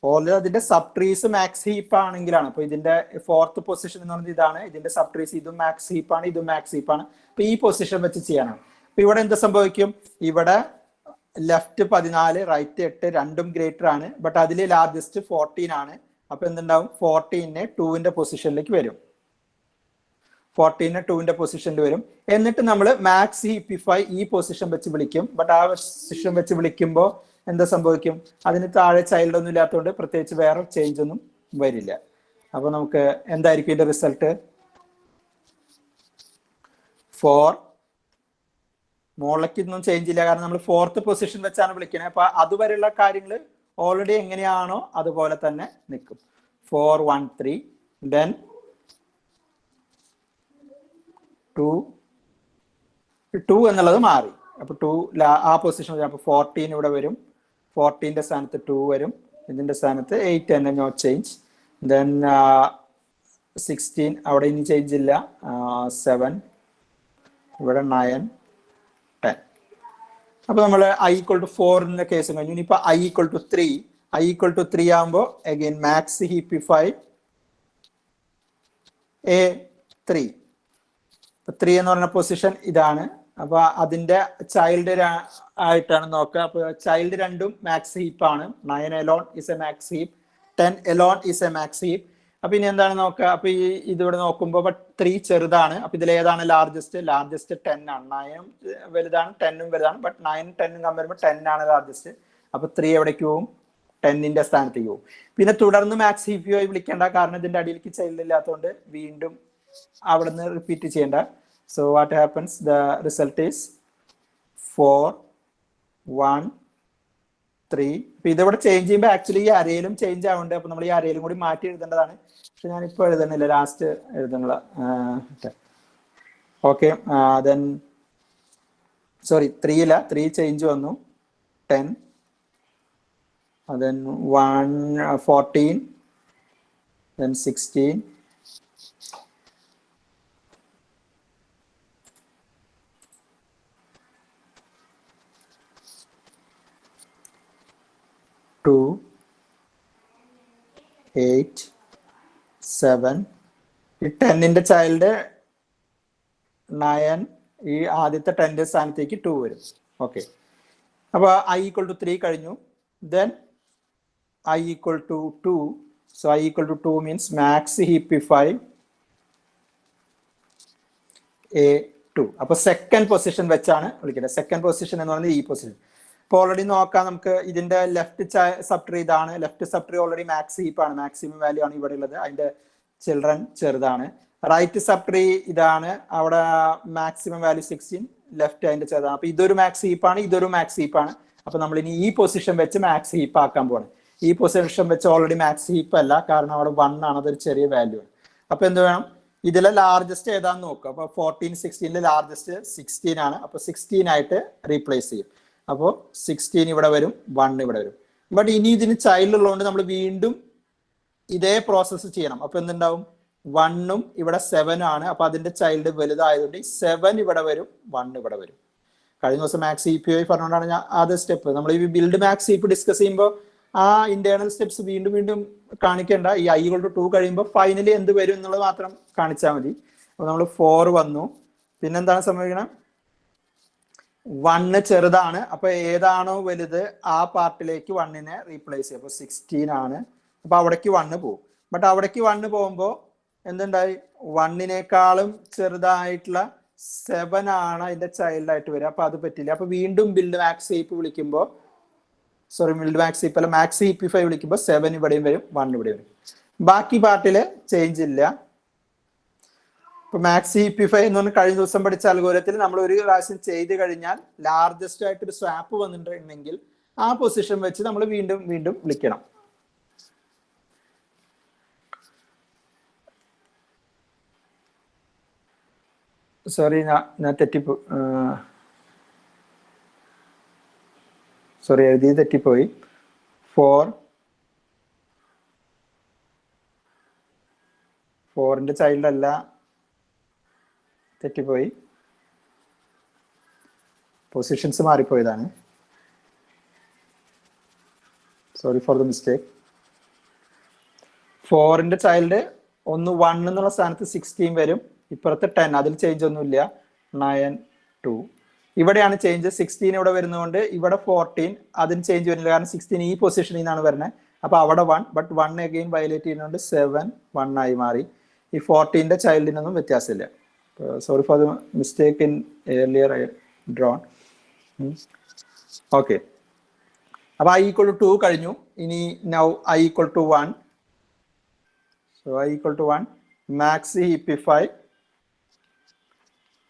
ഓൾറെഡി അതിന്റെ സബ് ട്രീസ് മാക്സ് ഹീപ്പ് ആണെങ്കിലാണ്. അപ്പൊ ഇതിന്റെ 4th പൊസിഷൻ എന്ന് പറയുന്നത് ഇതാണ്. ഇതിന്റെ സബ് ട്രീസ് ഇതും മാക്സ് ഹീപ്പ് ആണ്, ഇതും മാക്സ് ഹീപ്പ് ആണ്. അപ്പൊ ഈ പൊസിഷൻ വെച്ച് ചെയ്യണം. അപ്പൊ ഇവിടെ എന്ത് സംഭവിക്കും? ഇവിടെ ലെഫ്റ്റ് 14 റൈറ്റ് 8 രണ്ടും ഗ്രേറ്റർ ആണ്. ബട്ട് അതിൽ ലാർജസ്റ്റ് 14 ആണ്. അപ്പൊ എന്തുണ്ടാവും? 14 2ന്റെ പൊസിഷനിലേക്ക് വരും. 14 2ന്റെ പൊസിഷനിൽ വരും. എന്നിട്ട് നമ്മൾ മാക്സ് ഹീപ്പിഫൈ ഈ പൊസിഷൻ വെച്ച് വിളിക്കും. ബട്ട് ആ പൊസിഷൻ വെച്ച് വിളിക്കുമ്പോൾ എന്താ സംഭവിക്കും? അതിന് താഴെ ചൈൽഡ് ഒന്നും ഇല്ലാത്തതുകൊണ്ട് പ്രത്യേകിച്ച് വേറെ ചേഞ്ച് ഒന്നും വരില്ല. അപ്പൊ നമുക്ക് എന്തായിരിക്കും ഇതിന്റെ റിസൾട്ട്? 4 മോളിലേക്ക് ഒന്നും ചേഞ്ച് ഇല്ല, കാരണം നമ്മൾ 4th പൊസിഷൻ വെച്ചാണ് വിളിക്കുന്നത്. അപ്പൊ അതുവരെയുള്ള കാര്യങ്ങൾ ഓൾറെഡി എങ്ങനെയാണോ അതുപോലെ തന്നെ നിൽക്കും. 4 1 3 then 2 എന്നുള്ളത് മാറി. അപ്പൊ 2 ആ പൊസിഷൻ അപ്പൊ 14 ഇവിടെ വരും. 14ന്റെ സ്ഥാനത്ത് 2 വരും. ഇതിന്റെ സ്ഥാനത്ത് 8 തന്നെ, നോ ചേഞ്ച്. ദെൻ 16 അവിടെ ഇനി ചേഞ്ച് ഇല്ല. 7 ഇവിടെ 9 10. അപ്പൊ നമ്മൾ i = 4 കേസ് കഴിഞ്ഞു. ഇനിയിപ്പോ i = 3 ആകുമ്പോൾ അഗൈൻ മാക്സ് ഹീപ്പിഫൈ A3. 3 എന്ന് പറഞ്ഞ പൊസിഷൻ ഇതാണ്. അപ്പൊ അതിന്റെ ചൈൽഡ് ആയിട്ടാണ് നോക്കുക. അപ്പൊ ചൈൽഡ് രണ്ടും മാക്സ് ഹീപ്പ് ആണ്. 9 alone is a max heap, 10 alone is a max heap. അപ്പൊ ഇനി എന്താണ് നോക്കുക? അപ്പൊ ഈ ഇതിവിടെ നോക്കുമ്പോൾ 3 ചെറുതാണ്. അപ്പൊ ഇതിൽ ഏതാണ് ലാർജസ്റ്റ്? 10 ആണ്. 9 വലുതാണ്, 10 വലുതാണ്. ബട്ട് 9 10 കമ്പയർ ചെയ്യുമ്പോൾ 10 ആണ് ലാർജസ്റ്റ്. അപ്പൊ 3 എവിടേക്ക് പോകും? 10ന്റെ സ്ഥാനത്തേക്ക് പോകും. പിന്നെ തുടർന്ന് മാക്സ് ഹീപ്പ് ആയി വിളിക്കേണ്ട, കാരണം ഇതിന്റെ അടിയിലേക്ക് ചൈൽഡ് ഇല്ലാത്തതുകൊണ്ട് വീണ്ടും അവിടെ നിന്ന് റിപ്പീറ്റ് ചെയ്യേണ്ട. So what happens? The result is 4 1 3. അപ്പൊ ഇതിവിടെ ചേഞ്ച് ചെയ്യുമ്പോൾ ആക്ച്വലി ഈ അരയിലും ചേഞ്ച് ആവുന്നുണ്ട്. അപ്പൊ നമ്മൾ ഈ അരയിലും കൂടി മാറ്റി എഴുതേണ്ടതാണ്. പക്ഷെ ഞാനിപ്പോൾ എഴുതണില്ല, ലാസ്റ്റ് എഴുതണ. ഓക്കെ, ദെൻ സോറി 3 ചേഞ്ച് വന്നു. 10 then 1 14 then 16 2 8 7. ഈ 10ന്റെ ചൈൽഡ് 9, ഈ ആദ്യത്തെ 10ന്റെ സ്ഥാനത്തേക്ക് 2 വരും. ഓക്കെ, അപ്പൊ i = 3 കഴിഞ്ഞു. Then i = 2. So i = 2 means max heapify A2. അപ്പൊ സെക്കൻഡ് പൊസിഷൻ വെച്ചാണ് വിളിക്കുന്നത്. സെക്കൻഡ് പൊസിഷൻ എന്ന് പറയുന്നത് ഈ പൊസിഷൻ. ഇപ്പൊ ഓൾറെഡി നോക്കാം നമുക്ക്. ഇതിന്റെ ലെഫ്റ്റ് സബ്ട്രീ ഇതാണ്. Left subtree already max heap ആണ്. മാക്സിമം വാല്യൂ ആണ് ഇവിടെ ഉള്ളത്. അതിന്റെ ചിൽഡ്രൻ ചെറുതാണ്. റൈറ്റ് സബ്ട്രീ ഇതാണ്. അവിടെ മാക്സിമം വാല്യൂ 16, ലെഫ്റ്റ് അതിന്റെ ചെറുതാണ്. അപ്പൊ ഇതൊരു മാക്സ് ഹീപ്പ് ആണ്, ഇതൊരു മാക്സ് ഹീപ്പ് ആണ്. അപ്പൊ നമ്മൾ ഇനി ഈ പൊസിഷൻ വെച്ച് മാക്സ് ഹീപ്പ് ആക്കാൻ പോവാണ്. ഈ പൊസിഷൻ വെച്ച് ഓൾറെഡി മാക്സ് ഹീപ്പ് അല്ല, കാരണം അവിടെ 1 ആണ്, അതൊരു ചെറിയ വാല്യൂ ആണ്. അപ്പൊ എന്ത് വേണം? ഇതിലെ ലാർജസ്റ്റ് ഏതാന്ന് നോക്കുക. അപ്പൊ 14 16 ലാർജസ്റ്റ് 16 ആണ്. അപ്പൊ 16 ആയിട്ട് റീപ്ലേസ് ചെയ്യും. അപ്പോൾ 16 ഇവിടെ വരും, 1 ഇവിടെ വരും. ബട്ട് ഇനി ഇതിന് ചൈൽഡ് ഉള്ളതുകൊണ്ട് നമ്മൾ വീണ്ടും ഇതേ പ്രോസസ്സ് ചെയ്യണം. അപ്പൊ എന്തുണ്ടാവും? 1ഉം ഇവിടെ 7 ആണ്. അപ്പൊ അതിന്റെ ചൈൽഡ് വലുതായതുകൊണ്ട് 7 ഇവിടെ വരും, 1 ഇവിടെ വരും. കഴിഞ്ഞ ദിവസം മാക്സ് ഹീപ്പ് പറഞ്ഞുകൊണ്ടാണ് ഞാൻ ആദ്യ സ്റ്റെപ്പ് നമ്മൾ ഈ ബിൽഡ് മാക്സ് ഹീപ്പ് ഡിസ്കസ് ചെയ്യുമ്പോൾ ആ ഇന്റേണൽ സ്റ്റെപ്സ് വീണ്ടും വീണ്ടും കാണിക്കേണ്ട. ഈ i = 2 കഴിയുമ്പോൾ ഫൈനലി എന്ത് വരും എന്നുള്ളത് മാത്രം കാണിച്ചാൽ മതി. അപ്പൊ നമ്മൾ 4 വന്നു. പിന്നെന്താണ് സംഭവിക്കണം? 1 ചെറുതാണ്. അപ്പൊ ഏതാണോ വലുത് ആ പാർട്ടിലേക്ക് 1നെ റീപ്ലേസ് ചെയ്യും. അപ്പൊ 16 ആണ്. അപ്പൊ അവിടേക്ക് 1 പോകും. ബട്ട് അവിടേക്ക് 1 പോകുമ്പോൾ എന്തുണ്ടായി? 1നേക്കാളും ചെറുതായിട്ടുള്ള 7 ആണ് അതിന്റെ ചൈൽഡ് ആയിട്ട് വരിക. അപ്പൊ അത് പറ്റില്ല. അപ്പൊ വീണ്ടും ബിൽഡ് മാക്സ് ഹീപ്പ് വിളിക്കുമ്പോൾ, സോറി ബിൽഡ് മാക്സ് ഹീപ്പ് അല്ല, മാക്സ് ഹീപ്പിഫൈ വിളിക്കുമ്പോൾ 7 ഇവിടെയും വരും, 1 ഇവിടെ വരും. ബാക്കി പാർട്ടില് ചേഞ്ച് ഇല്ല. ഇപ്പൊ മാക്സ് ഹീപ്പിഫൈ എന്ന് പറഞ്ഞാൽ കഴിഞ്ഞ ദിവസം പഠിച്ച അൽഗോരിതത്തിൽ നമ്മൾ ഒരു പ്രാവശ്യം ചെയ്ത് കഴിഞ്ഞാൽ ലാർജസ്റ്റ് ആയിട്ട് ഒരു സ്വാപ്പ് വന്നിട്ടുണ്ടെങ്കിൽ ആ പൊസിഷൻ വെച്ച് നമ്മൾ വീണ്ടും വീണ്ടും വിളിക്കണം. സോറി, ഞാൻ തെറ്റിപ്പോ സോറി എഴുതി തെറ്റിപ്പോയി. 4ന്റെ ചൈൽഡ് അല്ല, തെറ്റിപ്പോയി. പൊസിഷൻസ് മാറിപ്പോയതാണ്. Sorry for the mistake. 4ന്റെ ചൈൽഡ് 1 എന്നുള്ള സ്ഥാനത്ത് 16 വരും. ഇപ്പുറത്ത് 10, അതിൽ ചേഞ്ച് ഒന്നുമില്ല. 9 2. ഇവിടെയാണ് ചേഞ്ച്. 16 ഇവിടെ വരുന്നതുകൊണ്ട് ഇവിടെ 14, അതിന് ചേഞ്ച് വരുന്നില്ല, കാരണം 16 ഈ പൊസിഷനിൽ നിന്നാണ് വരുന്നത്. അപ്പൊ അവിടെ 1, ബട്ട് 1 അഗെയിൻ വയലേറ്റ് ചെയ്യുന്നതുകൊണ്ട് 7 1 ആയി മാറി. ഈ 14ന്റെ ചൈൽഡിനൊന്നും വ്യത്യാസമില്ല. Sorry for the mistake in earlier drawn. Okay, അപ്പൊ i = 2 കഴിഞ്ഞു. ഇനി now i = 1. So i = 1 max heapify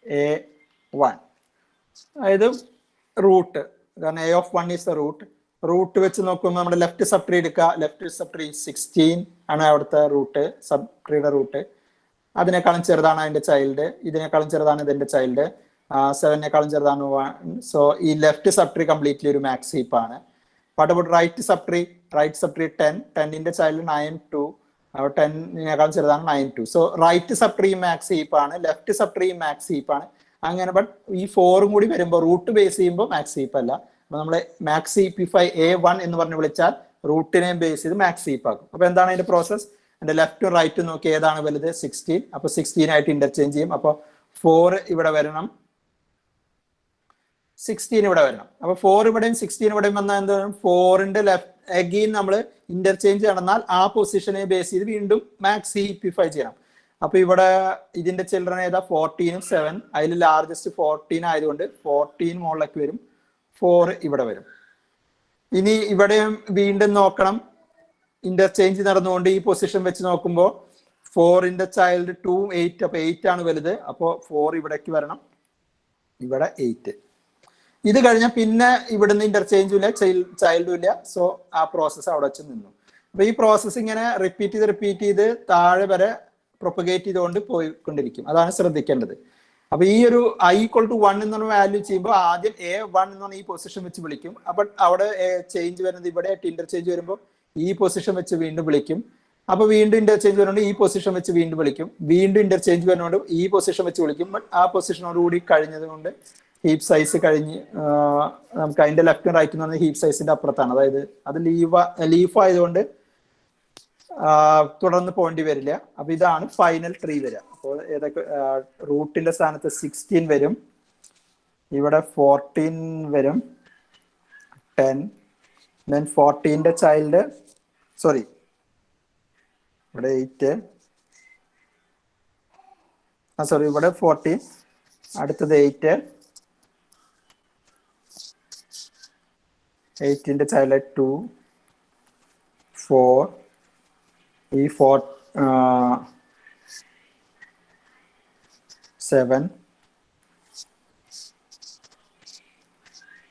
A1. അതായത് റൂട്ട്, കാരണം A of 1 is the root. Root വെച്ച് നോക്കുമ്പോൾ നമ്മുടെ ലെഫ്റ്റ് സബ് ട്രീ എടുക്കുക. ലെഫ്റ്റ് സബ് ട്രീ 16 ആണ് അവിടുത്തെ റൂട്ട്, സബ് ട്രീയുടെ റൂട്ട്. അതിനേക്കാളും ചെറുതാണ് അതിന്റെ ചൈൽഡ്, ഇതിനേക്കാളും ചെറുതാണ് ഇതിന്റെ ചൈൽഡ്, 7നേക്കാളും ചെറുതാണ് 1. സോ ഈ ലെഫ്റ്റ് സബ് ട്രീ കംപ്ലീറ്റ്ലി ഒരു മാക്സ് ഹീപ്പ് ആണ്. What about right sub tree? Right sub tree 10, 10ന്റെ ചൈൽഡ് 9, 2. 10നേക്കാളും ചെറുതാണ് 9, 2. So right sub tree max heap ആണ്, left sub tree max heap ആണ്. അങ്ങനെ ബട്ട് ഈ 4 കൂടി വരുമ്പോൾ റൂട്ട് ബേസ് ചെയ്യുമ്പോൾ മാക്സ് ഹീപ്പ് അല്ല. അപ്പൊ നമ്മള് മാക്സ് ഹീപ്പിഫൈ A1 എന്ന് പറഞ്ഞ് വിളിച്ചാൽ റൂട്ടിനെ ബേസ് ചെയ്ത് മാക്സ് ഹീപ്പ് ആക്കും. അപ്പൊ എന്താണ് അതിന്റെ പ്രോസസ്? എന്റെ ലെഫ്റ്റും റൈറ്റും നോക്കി ഏതാണ് വലുത്? 16. അപ്പൊ 16 ആയിട്ട് ഇന്റർചേഞ്ച് ചെയ്യും. അപ്പൊ 4 ഇവിടെ വരണം, 16 ഇവിടെ വരണം. അപ്പൊ 4 ഇവിടെയും 16 ഇവിടെയും വന്നാൽ എന്താ? 4ന്റെ ലെഫ്റ്റ് അഗെയിൻ നമ്മൾ ഇന്റർചേഞ്ച് നടന്നാൽ ആ പൊസിഷനെ ബേസ് ചെയ്ത് വീണ്ടും മാക്സ് ഹീപ്പിഫൈ ചെയ്യണം. അപ്പൊ ഇവിടെ ഇതിന്റെ ചിൽഡ്രൻ ഏതാ? 14ഉം 7. അതിൽ ലാർജസ്റ്റ് 14 ആയതുകൊണ്ട് 14 മുകളിലേക്ക് വരും, 4 ഇവിടെ വരും. ഇനി ഇവിടെയും വീണ്ടും നോക്കണം, ഇന്റർചേഞ്ച് നടന്നുകൊണ്ട് ഈ പൊസിഷൻ വെച്ച് നോക്കുമ്പോൾ 4ന്റെ ചൈൽഡ് 2, 8. അപ്പൊ 8 ആണ് വലുത്. അപ്പോ 4 ഇവിടേക്ക് വരണം, ഇവിടെ 8. ഇത് കഴിഞ്ഞാൽ പിന്നെ ഇവിടുന്ന് ഇന്റർചേഞ്ചും ഇല്ല, ചൈൽഡും ഇല്ല. സോ ആ പ്രോസസ്സ് അവിടെ വെച്ച് നിന്നു. അപ്പൊ ഈ പ്രോസസ്സ് ഇങ്ങനെ റിപ്പീറ്റ് ചെയ്ത് താഴെ വരെ പ്രൊപ്പഗേറ്റ് ചെയ്തുകൊണ്ട് പോയിക്കൊണ്ടിരിക്കും. അതാണ് ശ്രദ്ധിക്കേണ്ടത്. അപ്പൊ ഈ ഒരു i=1 എന്നുള്ള വാല്യൂ ചെയ്യുമ്പോൾ ആദ്യം A1 എന്ന് പറഞ്ഞ ഈ പൊസിഷൻ വെച്ച് വിളിക്കും. അപ്പൊ അവിടെ ചേഞ്ച് വരുന്നത് ഇവിടെ ഇന്റർചേഞ്ച് വരുമ്പോൾ ഈ പൊസിഷൻ വെച്ച് വീണ്ടും വിളിക്കും. അപ്പൊ വീണ്ടും ഇന്റർചേഞ്ച് വരുന്നുണ്ട്, ഈ പൊസിഷൻ വെച്ച് വീണ്ടും വിളിക്കും. വീണ്ടും ഇന്റർചേഞ്ച് വരുന്നുണ്ട്, ഈ പൊസിഷൻ വെച്ച് വിളിക്കും. ബട്ട് ആ പൊസിഷനോട് കൂടി കഴിഞ്ഞത് കൊണ്ട് ഹീപ്പ് സൈസ് കഴിഞ്ഞ് നമുക്ക് അതിന്റെ ലെഫ്റ്റും റൈറ്റും എന്ന് പറഞ്ഞാൽ ഹീപ്പ് സൈസിന്റെ അപ്പുറത്താണ്. അതായത് അത് ലീഫ് ആയതുകൊണ്ട് തുടർന്ന് പോകേണ്ടി വരില്ല. അപ്പൊ ഇതാണ് ഫൈനൽ ട്രീ വരിക. അപ്പോൾ ഏതൊക്കെ റൂട്ടിന്റെ സ്ഥാനത്ത് 16 വരും, ഇവിടെ 14 വരും, 10, then 14ന്റെ ചൈൽഡ്, സോറി ഇവിടെ 8, സോറി ഇവിടെ 14, അടുത്തത് 8, 8ന്റെ ചൈൽഡ് 2, 4, ഈ 7,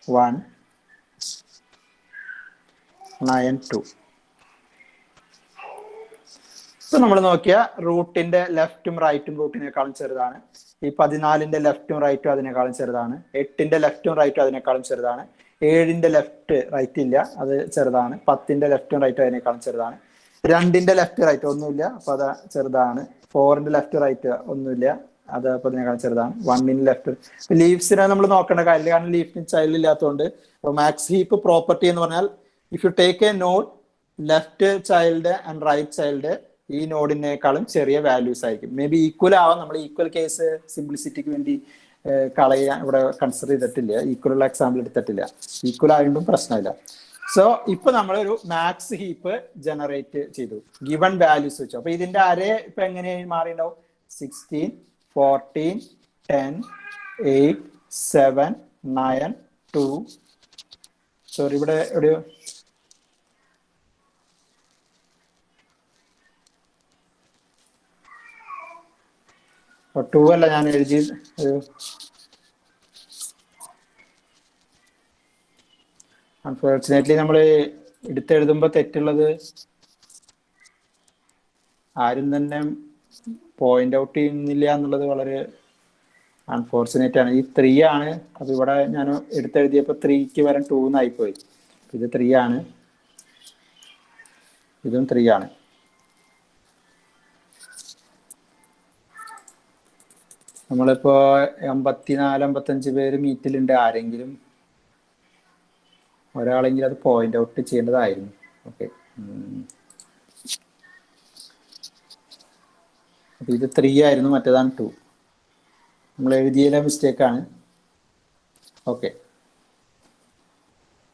1, 9, 2. ഇപ്പൊ നമ്മൾ നോക്കിയ റൂട്ടിന്റെ ലെഫ്റ്റും റൈറ്റും റൂട്ടിനേക്കാളും ചെറുതാണ്. ഈ 14ന്റെ ലെഫ്റ്റും റൈറ്റും അതിനേക്കാളും ചെറുതാണ്. 8ന്റെ ലെഫ്റ്റും റൈറ്റും അതിനേക്കാളും ചെറുതാണ്. 7ന്റെ ലെഫ്റ്റ് റൈറ്റ് ഇല്ല, അത് ചെറുതാണ്. 10ന്റെ ലെഫ്റ്റും റൈറ്റും അതിനേക്കാളും ചെറുതാണ്. 2ന്റെ ലെഫ്റ്റ് റൈറ്റ് ഒന്നുമില്ല, അപ്പൊ അത് ചെറുതാണ്. 4ന്റെ ലെഫ്റ്റ് റൈറ്റ് ഒന്നുമില്ല, അത് അപ്പൊ അതിനേക്കാളും ചെറുതാണ്. 1ന്റെ ലെഫ്റ്റ് ലീവ്സിനെ നമ്മൾ നോക്കേണ്ട കാര്യമില്ല, കാരണം ലീഫിന് ചൈൽഡ് ഇല്ലാത്തതുകൊണ്ട്. അപ്പൊ മാക്സ് ഹീപ്പ് പ്രോപ്പർട്ടി എന്ന് പറഞ്ഞാൽ if you take a node, left child and right child ഈ നോഡിനേക്കാളും ചെറിയ വാല്യൂസ് ആയിരിക്കും. മേ ബി ഈക്വൽ ആവാം. നമ്മൾ ഈക്വൽ കേസ് സിംപ്ലിസിറ്റിക്ക് വേണ്ടി കളയാൻ ഇവിടെ കൺസിഡർ ചെയ്തിട്ടില്ല, ഈക്വൽ ഉള്ള എക്സാമ്പിൾ എടുത്തിട്ടില്ല. ഈക്വൽ ആയതുകൊണ്ടും പ്രശ്നമില്ല. സോ ഇപ്പൊ നമ്മളൊരു മാക്സ് ഹീപ്പ് ജനറേറ്റ് ചെയ്തു ഗിവൺ വാല്യൂസ് വെച്ചു. അപ്പൊ ഇതിന്റെ അരേ ഇപ്പൊ എങ്ങനെയായി മാറിയിട്ടുണ്ടാവും? 16, 14, 10, 8, 7, 9, 2. സോറി ഇവിടെ ഒരു 2 അല്ല ഞാൻ എഴുതി. അൺഫോർച്ചുനേറ്റ്ലി നമ്മൾ എടുത്തെഴുതുമ്പോൾ തെറ്റുള്ളത് ആരും തന്നെ പോയിന്റ് ഔട്ട് ചെയ്യുന്നില്ല എന്നുള്ളത് വളരെ അൺഫോർച്ചുനേറ്റ് ആണ്. ഈ 3 ആണ്. അപ്പൊ ഇവിടെ ഞാൻ എടുത്തെഴുതിയപ്പോൾ 3ക്ക് പകരം 2 എന്നായിപ്പോയി. ഇത് 3 ആണ്, ഇതും 3 ആണ്. നമ്മളിപ്പോ 84-85 പേര് മീറ്റിലുണ്ട്. ആരെങ്കിലും ഒരാളെങ്കിലും അത് പോയിന്റ് ഔട്ട് ചെയ്യേണ്ടതായിരുന്നു. ഓക്കെ, അപ്പൊ ഇത് 3 ആയിരുന്നു, മറ്റേതാണ് 2. നമ്മൾ എഴുതിയ മിസ്റ്റേക്ക് ആണ്. ഓക്കെ,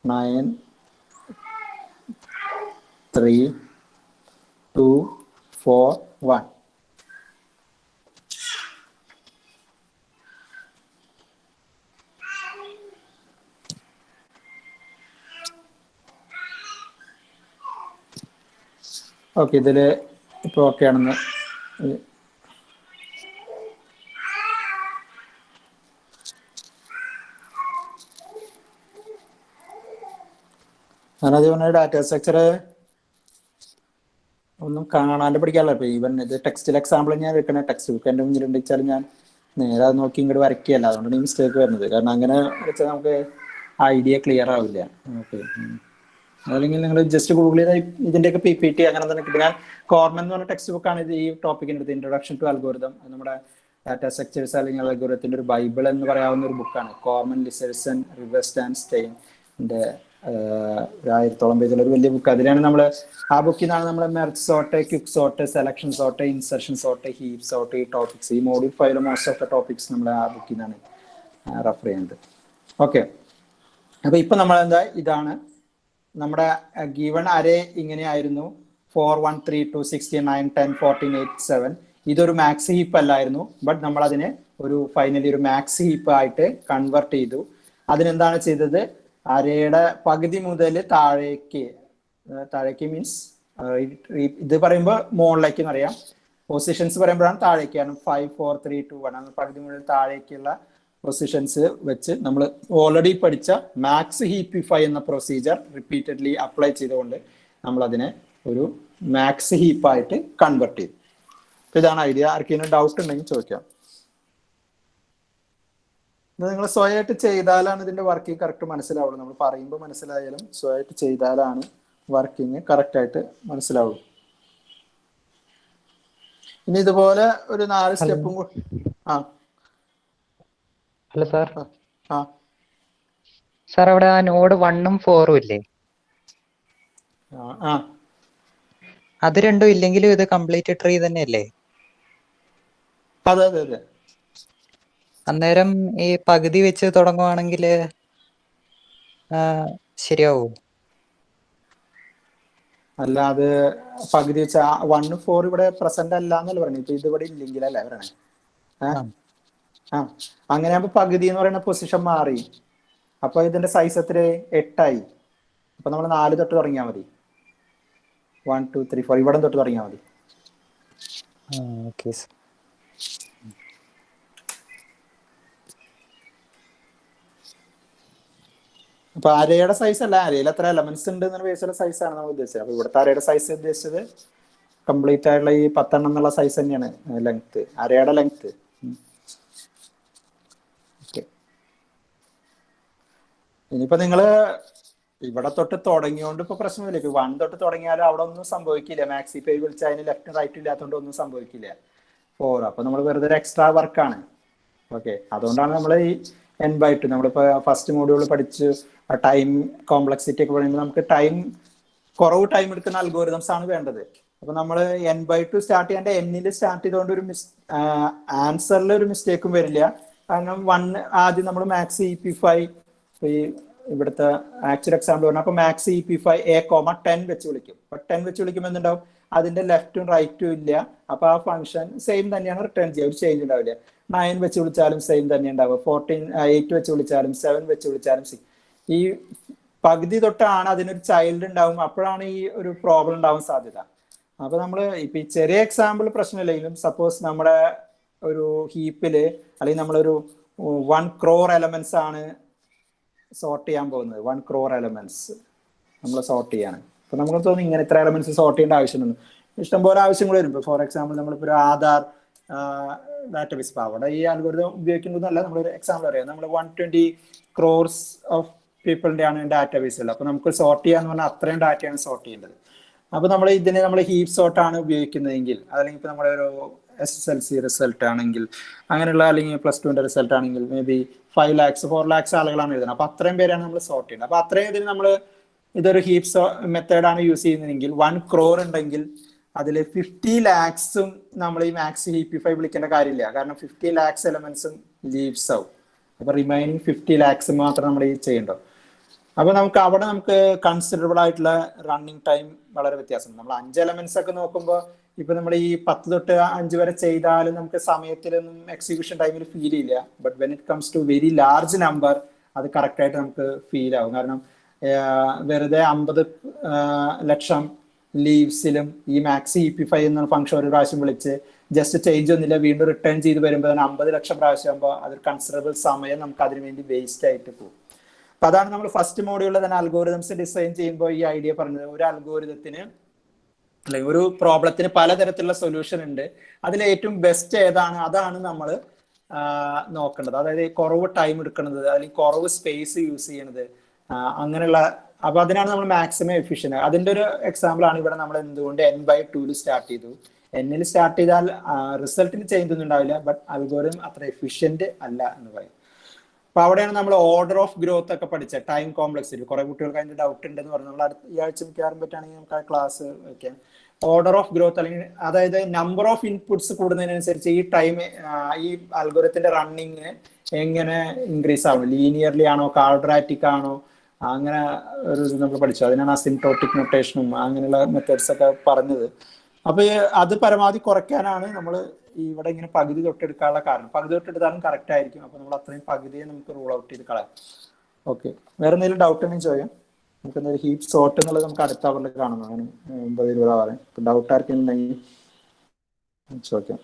9, 3, 2, 4, 1. ഓക്കെ, ഇതിൽ ഇപ്പോൾ ഓക്കെ ആണെന്ന് ഞാനത് പറഞ്ഞ ഡാറ്റ സ്ട്രക്ചർ ഒന്നും കാണാണ്ട് പഠിക്കാറില്ല. ഇപ്പൊ ഈവൻ ഇത് ടെക്സ്റ്റിൽ എക്സാമ്പിൾ ഞാൻ എടുക്കണ ടെക്സ്റ്റ് ബുക്ക് എൻ്റെ മുന്നിലുണ്ടെച്ചാൽ ഞാൻ നേരെ അത് നോക്കി ഇങ്ങോട്ട് വരയ്ക്കുകയല്ല. അതുകൊണ്ടാണ് ഈ മിസ്റ്റേക്ക് വരുന്നത്. കാരണം അങ്ങനെ വെച്ചാൽ നമുക്ക് ഐഡിയ ക്ലിയർ ആവില്ല. ഓക്കെ, അല്ലെങ്കിൽ നിങ്ങൾ ജസ്റ്റ് ഗൂഗിൾ ചെയ്താൽ ഇതിൻ്റെയൊക്കെ PPT അങ്ങനെ തന്നെ കിട്ടും. ഞാൻ കോർമൻ എന്ന് പറഞ്ഞ ടെക്സ്റ്റ് ബുക്കാണ് ഇത് ഈ ടോപ്പിക്കിൻ്റെ ഇൻട്രൊഡക്ഷൻ ടു അൽഗോരിതം. നമ്മുടെ ഡാറ്റ സ്ട്രക്ചേഴ്സ് അല്ലെങ്കിൽ അൽഗോരിതത്തിൻ്റെ ഒരു ബൈബിൾ എന്ന് പറയാവുന്ന ഒരു ബുക്കാണ്. കോർമൻ, ലിസേഴ്സൺ, റിവെസ്റ്റ് ആൻഡ് സ്റ്റെയിൻ്റെ 1000-ഓളം പേജുള്ള ഒരു വലിയ ബുക്ക്. അതിലാണ് നമ്മൾ ആ ബുക്കിൽ നിന്നാണ് നമ്മൾ merge sort, quick sort, selection sort, insertion sort, heap sort, ഈ ടോപ്പിക്സ്, ഈ module 5 most of the topics നമ്മൾ ആ ബുക്കിൽ നിന്നാണ് റെഫർ ചെയ്യുന്നത്. ഓക്കെ, അപ്പൊ ഇപ്പൊ നമ്മൾ എന്താ, ഇതാണ് നമ്മുടെ ഗീവൺ അരേ ഇങ്ങനെയായിരുന്നു. 4 1 3 2 16 9 10 14 8 7. ഇതൊരു മാക്സ് ഹീപ്പ് അല്ലായിരുന്നു. ബട്ട് നമ്മൾ അതിനെ ഒരു ഫൈനലി ഒരു മാക്സ് ഹീപ്പ് ആയിട്ട് കൺവേർട്ട് ചെയ്തു. അതിനെന്താണ് ചെയ്തത്, അരയുടെ പകുതി മുതൽ താഴേക്ക് മീൻസ് ഇത് പറയുമ്പോൾ മുകളിലേക്ക് എന്നറിയാം, പൊസിഷൻസ് പറയുമ്പോഴാണ് താഴേക്കാണ്. 5 4 3 2 1 പകുതി മുതൽ താഴേക്കുള്ള പൊസിഷൻസ് വെച്ച് നമ്മൾ ഓൾറെഡി പഠിച്ച മാക്സ് ഹീപ്പിഫൈ എന്ന പ്രൊസീജിയർ റിപ്പീറ്റഡ്ലി അപ്ലൈ ചെയ്തുകൊണ്ട് നമ്മൾ അതിനെ ഒരു മാക്സ് ഹീപ്പായിട്ട് കൺവേർട്ട് ചെയ്തു. ഇതാണ് ഐഡിയ. ആർക്കെങ്കിലും ഡൗട്ട് ഉണ്ടെങ്കിൽ ചോദിക്കാം. ഇത് നിങ്ങൾ സ്വയമായിട്ട് ചെയ്താലാണ് ഇതിന്റെ വർക്കിംഗ് കറക്റ്റ് മനസ്സിലാവുള്ളൂ. നമ്മൾ പറയുമ്പോൾ മനസ്സിലായാലും സ്വയമായിട്ട് ചെയ്താലാണ് വർക്കിംഗ് കറക്റ്റ് ആയിട്ട് മനസ്സിലാവുള്ളൂ. ഇനി ഇതുപോലെ ഒരു 4 സ്റ്റെപ്പും കൂടി. Hello sir. ആ സാർ, അവിടെ ആ നോഡ് 1 ഉം 4 ഉം ഇല്ലേ? അത് രണ്ടും ഇല്ലെങ്കിലും ഇത് കംപ്ലീറ്റ് ട്രീ തന്നെയല്ലേ? അതെ അതെ അതെ. അന്നേരം ഈ പകുതി വെച്ച് തുടങ്ങുവാണെങ്കിൽ ശരിയാവൂ? അല്ല, അത് പകുതി വെച്ച 1 4 ഇവിടെ പ്രസന്റ് അല്ല എന്നല്ല പറഞ്ഞു. ഇപ്പൊ ഇത് ഇവിടെ ഇല്ലെങ്കിലല്ലേ പറയണേ. അങ്ങനെ ആകുമ്പോ പകുതി എന്ന് പറയുന്ന പൊസിഷൻ മാറി. അപ്പൊ ഇതിന്റെ സൈസ് എത്ര, 8 ആയി. അപ്പൊ നമ്മൾ 4 തൊട്ട് തുടങ്ങിയാൽ മതി. 1 2 3 4 ഇവിടെ തൊട്ട് തുടങ്ങിയാൽ മതി. ഓക്കെ. അപ്പൊ അരയുടെ സൈസ് അല്ല, അരയിൽ എത്ര എലമെന്റ്സ് ഉണ്ട് എന്നുള്ള ബേസിലുള്ള സൈസ് ആണ് നമ്മൾ ഉദ്ദേശിച്ചത്. അപ്പൊ ഇവിടുത്തെ അരയുടെ സൈസ് ഉദ്ദേശിച്ചത് കംപ്ലീറ്റ് ആയിട്ടുള്ള ഈ 10 എന്നുള്ള സൈസ് തന്നെയാണ് ലെങ്ത്, അരയുടെ ലെങ്ത്. ഇനിയിപ്പോ നിങ്ങള് ഇവിടെ തൊട്ട് തുടങ്ങിയോണ്ട് ഇപ്പൊ പ്രശ്നമില്ല. ഇപ്പൊ 1 തൊട്ട് തുടങ്ങിയാലും അവിടെ ഒന്നും സംഭവിക്കില്ല. മാക്സി പേ വിളിച്ചാൽ അതിന് ലെഫ്റ്റും റൈറ്റും ഇല്ലാത്തതുകൊണ്ട് ഒന്നും സംഭവിക്കില്ല. 4 അപ്പൊ നമ്മൾ വെറുതെ ഒരു എക്സ്ട്രാ വർക്കാണ്. ഓക്കെ, അതുകൊണ്ടാണ് നമ്മൾ ഈ N/2 നമ്മളിപ്പോ ഫസ്റ്റ് മോഡ്യൂൾ പഠിച്ച് ടൈം കോംപ്ലക്സിറ്റി ഒക്കെ പറയുമ്പോൾ നമുക്ക് കുറവ് ടൈം എടുക്കുന്ന അൽഗോരിതംസ് ആണ് വേണ്ടത്. അപ്പൊ നമ്മൾ N/2 സ്റ്റാർട്ട് ചെയ്യാണ്ട് N-ൽ സ്റ്റാർട്ട് ചെയ്തുകൊണ്ട് ഒരു ആൻസറിൽ ഒരു മിസ്റ്റേക്കും വരില്ല. കാരണം 1 ആദ്യം നമ്മൾ മാക്സ് EP5 ഈ ഇവിടുത്തെ ആക്ച്വൽ എക്സാമ്പിൾ പറഞ്ഞാൽ അപ്പൊ മാക്സ് EP5 A,10 വെച്ച് വിളിക്കും. അപ്പൊ 10 വെച്ച് വിളിക്കുമ്പോൾ എന്തുണ്ടാവും, അതിന്റെ ലെഫ്റ്റും റൈറ്റും ഇല്ല. അപ്പൊ ആ ഫംഗ്ഷൻ സെയിം തന്നെയാണ് റിട്ടേൺ ചെയ്യുക, ഒരു ചേഞ്ച് ഉണ്ടാവില്ല. 9 വെച്ച് വിളിച്ചാലും സെയിം തന്നെ ഉണ്ടാവുക, 8 വെച്ച് വിളിച്ചാലും 7 വെച്ച് വിളിച്ചാലും ഈ പകുതി തൊട്ടാണ് അതിനൊരു ചൈൽഡ് ഉണ്ടാവും. അപ്പോഴാണ് ഈ ഒരു പ്രോബ്ലം ഉണ്ടാവാൻ സാധ്യത. അപ്പൊ നമ്മൾ ഇപ്പൊ ഈ ചെറിയ എക്സാമ്പിൾ പ്രശ്നമില്ലെങ്കിലും സപ്പോസ് നമ്മുടെ ഒരു ഹീപ്പില് അല്ലെങ്കിൽ നമ്മളൊരു 1 crore എലമെന്റ്സ് ആണ് സോർട്ട് ചെയ്യാൻ പോകുന്നത്. 1 crore എലമെന്റ്സ് നമ്മൾ സോർട്ട് ചെയ്യാണ്. അപ്പൊ നമുക്ക് തോന്നുന്നു ഇങ്ങനെ ഇത്ര എലമെന്റ്സ് സോർട്ട് ചെയ്യേണ്ട ആവശ്യമൊന്നും, ഇഷ്ടംപോലെ ആവശ്യങ്ങൾ വരും. ഇപ്പൊ ഫോർ എക്സാമ്പിൾ നമ്മളിപ്പോ ഒരു ആധാർ ഡാറ്റാബേസ്, ഇപ്പൊ അവിടെ ഈ അൽഗോരിതം ഉപയോഗിക്കുന്നതല്ല, നമ്മളൊരു എക്സാമ്പിൾ അറിയാം. നമ്മൾ 120 crores ഓഫ് പീപ്പിളിന്റെ ആണ് ഡാറ്റാബേസ് ഉള്ളത്. അപ്പൊ നമുക്ക് സോർട്ട് ചെയ്യാന്ന് പറഞ്ഞാൽ അത്രയും ഡാറ്റയാണ് സോർട്ട് ചെയ്യേണ്ടത്. അപ്പൊ നമ്മൾ ഇതിനെ നമ്മൾ ഹീപ്പ് സോർട്ട് ആണ് ഉപയോഗിക്കുന്നതെങ്കിൽ, അല്ലെങ്കിൽ ഇപ്പൊ നമ്മുടെ ഒരു SSLC റിസൾട്ട് ആണെങ്കിൽ അങ്ങനെയുള്ള, അല്ലെങ്കിൽ +2ന്റെ റിസൾട്ട് ആണെങ്കിൽ മേ ബി 5 lakhs 4 lakhs ആളുകളാണ് എഴുതുന്നത്. അപ്പൊ അത്രയും പേരാണ് നമ്മൾ സോർട്ട് ചെയ്യുന്നത്. അപ്പൊ അത്രയും ഇതിന് നമ്മൾ ഇതൊരു ഹീപ്പ് മെത്തേഡാണ് യൂസ് ചെയ്യുന്നതെങ്കിൽ 1 crore ഉണ്ടെങ്കിൽ അതിൽ 50 lakhs നമ്മൾ ഈ മാക്സ് ഹീപ്പിഫൈ വിളിക്കേണ്ട കാര്യമില്ല. കാരണം 50 lakhs എലമെന്റ്സും ലീവ്സ് ആവും. അപ്പൊ റിമൈനിങ് 50 lakhs മാത്രം നമ്മൾ ഈ ചെയ്യണ്ടോ. അപ്പൊ നമുക്ക് അവിടെ കൺസിഡറബിൾ ആയിട്ടുള്ള റണ്ണിങ് ടൈം വളരെ വ്യത്യാസമുണ്ട്. നമ്മൾ 5 എലമെന്റ്സ് ഒക്കെ നോക്കുമ്പോൾ ഇപ്പൊ നമ്മൾ ഈ 10 തൊട്ട് 5 വരെ ചെയ്താലും നമുക്ക് സമയത്തിലൊന്നും എക്സിക്യൂഷൻ ടൈമിൽ ഫീൽ ചെയ്യില്ല. But when it comes to very large number അത് കറക്റ്റ് ആയിട്ട് നമുക്ക് ഫീൽ ആവും. കാരണം വെറുതെ 50 ലക്ഷം ലീവ്സിലും ഈ മാക്സ് EP5 എന്ന ഫംഗ്ഷൻ ഒരു പ്രാവശ്യം വിളിച്ച് ജസ്റ്റ് ചേഞ്ച് ഒന്നുമില്ല, വീണ്ടും റിട്ടേൺ ചെയ്ത് വരുമ്പോൾ 50 ലക്ഷം പ്രാവശ്യം ആകുമ്പോൾ അതൊരു കൺസിഡറബിൾ സമയം നമുക്ക് അതിനു വേണ്ടി വേസ്റ്റ് ആയിട്ട് പോകും. അപ്പൊ അതാണ് നമ്മൾ ഫസ്റ്റ് മോഡ്യൂളിൽ തന്നെ അൽഗോരിതംസ് ഡിസൈൻ ചെയ്യുമ്പോൾ ഈ ഐഡിയ പറഞ്ഞത്. ഒരു അൽഗോരിതത്തിന് അല്ലെങ്കിൽ ഒരു പ്രോബ്ലത്തിന് പലതരത്തിലുള്ള സൊല്യൂഷൻ ഉണ്ട്, അതിൽ ഏറ്റവും ബെസ്റ്റ് ഏതാണ് അതാണ് നമ്മൾ നോക്കേണ്ടത്. അതായത് കുറവ് ടൈം എടുക്കുന്നത് അല്ലെങ്കിൽ കുറവ് സ്പേസ് യൂസ് ചെയ്യണത്, അങ്ങനെയുള്ള. അപ്പൊ അതിനാണ് നമ്മൾ മാക്സിമം എഫിഷ്യന്റ്. അതിന്റെ ഒരു എക്സാമ്പിൾ ആണ് ഇവിടെ നമ്മൾ എന്തുകൊണ്ട് n/2 സ്റ്റാർട്ട് ചെയ്തു. എന്നിൽ സ്റ്റാർട്ട് ചെയ്താൽ റിസൾട്ടിന് ചേഞ്ച് ഒന്നും ഉണ്ടാവില്ല, ബട്ട് അൽഗോരിതം അത്ര എഫിഷ്യന്റ് അല്ല എന്ന് പറയും. അപ്പൊ അവിടെയാണ് നമ്മൾ ഓർഡർ ഓഫ് ഗ്രോത്ത് ഒക്കെ പഠിച്ചത്, ടൈം കോംപ്ലക്സിറ്റി. കുറെ കുട്ടികൾക്ക് അതിന്റെ ഡൗട്ട് ഉണ്ടെന്ന് പറഞ്ഞു. നമ്മൾ അടുത്ത ഈ ആഴ്ച മിക്കവാറും പറ്റുകയാണെങ്കിൽ നമുക്ക് ആ ക്ലാസ് വെക്കാം. ഓർഡർ ഓഫ് ഗ്രോത്ത് അല്ലെങ്കിൽ അതായത് നമ്പർ ഓഫ് ഇൻപുട്സ് കൂടുന്നതിനനുസരിച്ച് ഈ ടൈം, ഈ അൽഗോരിതത്തിന്റെ റണ്ണിങ് എങ്ങനെ ഇൻക്രീസ് ആവും, ലീനിയർലി ആണോ ക്വാഡ്രാറ്റിക് ആണോ, അങ്ങനെ ഒരു ഇത് നമ്മൾ പഠിച്ചു. അതിനാണ് അസിംപ്റ്റോട്ടിക് നൊട്ടേഷനും അങ്ങനെയുള്ള മെത്തേഡ്സ് ഒക്കെ പറഞ്ഞത്. അപ്പൊ അത് പരമാവധി കുറയ്ക്കാനാണ് നമ്മൾ ഇവിടെ ഇങ്ങനെ പകുതി തൊട്ടെടുക്കാനുള്ള കാരണം. പകുതി തൊട്ടെടുത്താലും കറക്റ്റ് ആയിരിക്കും. അപ്പൊ നമ്മൾ അത്രയും പകുതിയെ നമുക്ക് റൂൾ ഔട്ട് ചെയ്ത് കളയാം. ഓക്കെ, വേറെ എന്തെങ്കിലും ഡൗട്ട് ഉണ്ടെങ്കിൽ ചോദിക്കാം. നമുക്ക് എന്തായാലും ഹീപ്പ് സോർട്ട് എന്നുള്ളത് നമുക്ക് അടുത്ത അവറിൽ കാണുന്നു. അങ്ങനെ 9-20 ആവാൻ ഡൗട്ട് ആർക്കും ഉണ്ടെങ്കിൽ ചോദിക്കാം.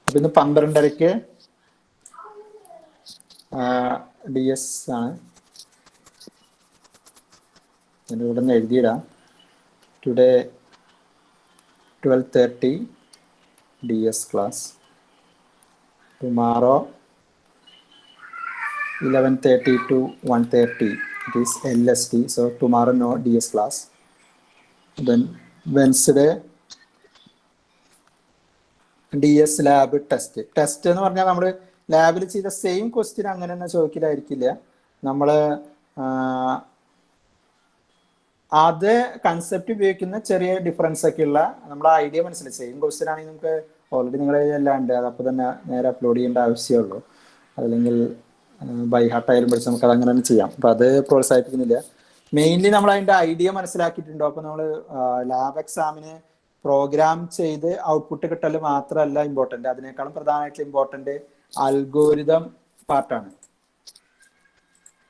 അപ്പൊ ഇന്ന് 12:30 DS ആണ്. ഇവിടെ നിന്ന് എഴുതിയിടാം. Today 12:30 DS class. Tomorrow 11:30 to 1:30 it is LSD. So tomorrow no DS class. Then Wednesday DS lab test. Test എന്ന് പറഞ്ഞാൽ നമ്മൾ ലാബിൽ ചെയ്ത സെയിം ക്വസ്റ്റ്യൻ അങ്ങനെ തന്നെ ചോദിക്കലായിരിക്കില്ല. നമ്മൾ അത് കൺസെപ്റ്റ് ഉപയോഗിക്കുന്ന ചെറിയ ഡിഫറൻസ് ഒക്കെ ഉള്ള നമ്മുടെ ഐഡിയ മനസ്സിലായി. സെയിം ക്വസ്റ്റ്യൻ ആണെങ്കിൽ നമുക്ക് ഓൾറെഡി നിങ്ങളെ എല്ലാം ഉണ്ട്, അത് അപ്പോൾ തന്നെ നേരെ അപ്ലോഡ് ചെയ്യേണ്ട ആവശ്യമുള്ളൂ. അല്ലെങ്കിൽ ബൈ ഹാർട്ടായാലും പഠിച്ച് നമുക്ക് അത് അങ്ങനെ തന്നെ ചെയ്യാം. അപ്പം അത് പ്രോത്സാഹിപ്പിക്കുന്നില്ല. മെയിൻലി നമ്മൾ അതിൻ്റെ ഐഡിയ മനസ്സിലാക്കിയിട്ടുണ്ടോ. അപ്പോൾ നമ്മൾ ലാബ് എക്സാമിന് പ്രോഗ്രാം ചെയ്ത് ഔട്ട്പുട്ട് കിട്ടൽ മാത്രമല്ല ഇമ്പോർട്ടൻ്റ്, അതിനേക്കാളും പ്രധാനമായിട്ടുള്ള ഇമ്പോർട്ടൻ്റ് അൽഗോരിതം പാർട്ടാണ്.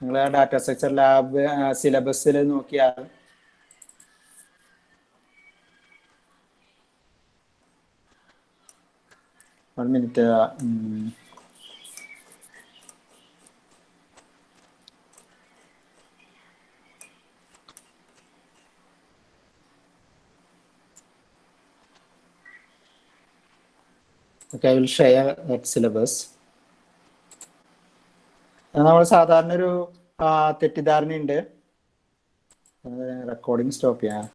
നിങ്ങൾ ഡാറ്റ സ്ട്രക്ചർ ലാബ് സിലബസിൽ നോക്കിയാൽ ഒരു minute, okay, I will share that syllabus. നമ്മൾ സാധാരണ ഒരു തെറ്റിദ്ധാരണയുണ്ട്. റെക്കോർഡിംഗ് സ്റ്റോപ്പ് ചെയ്യാം.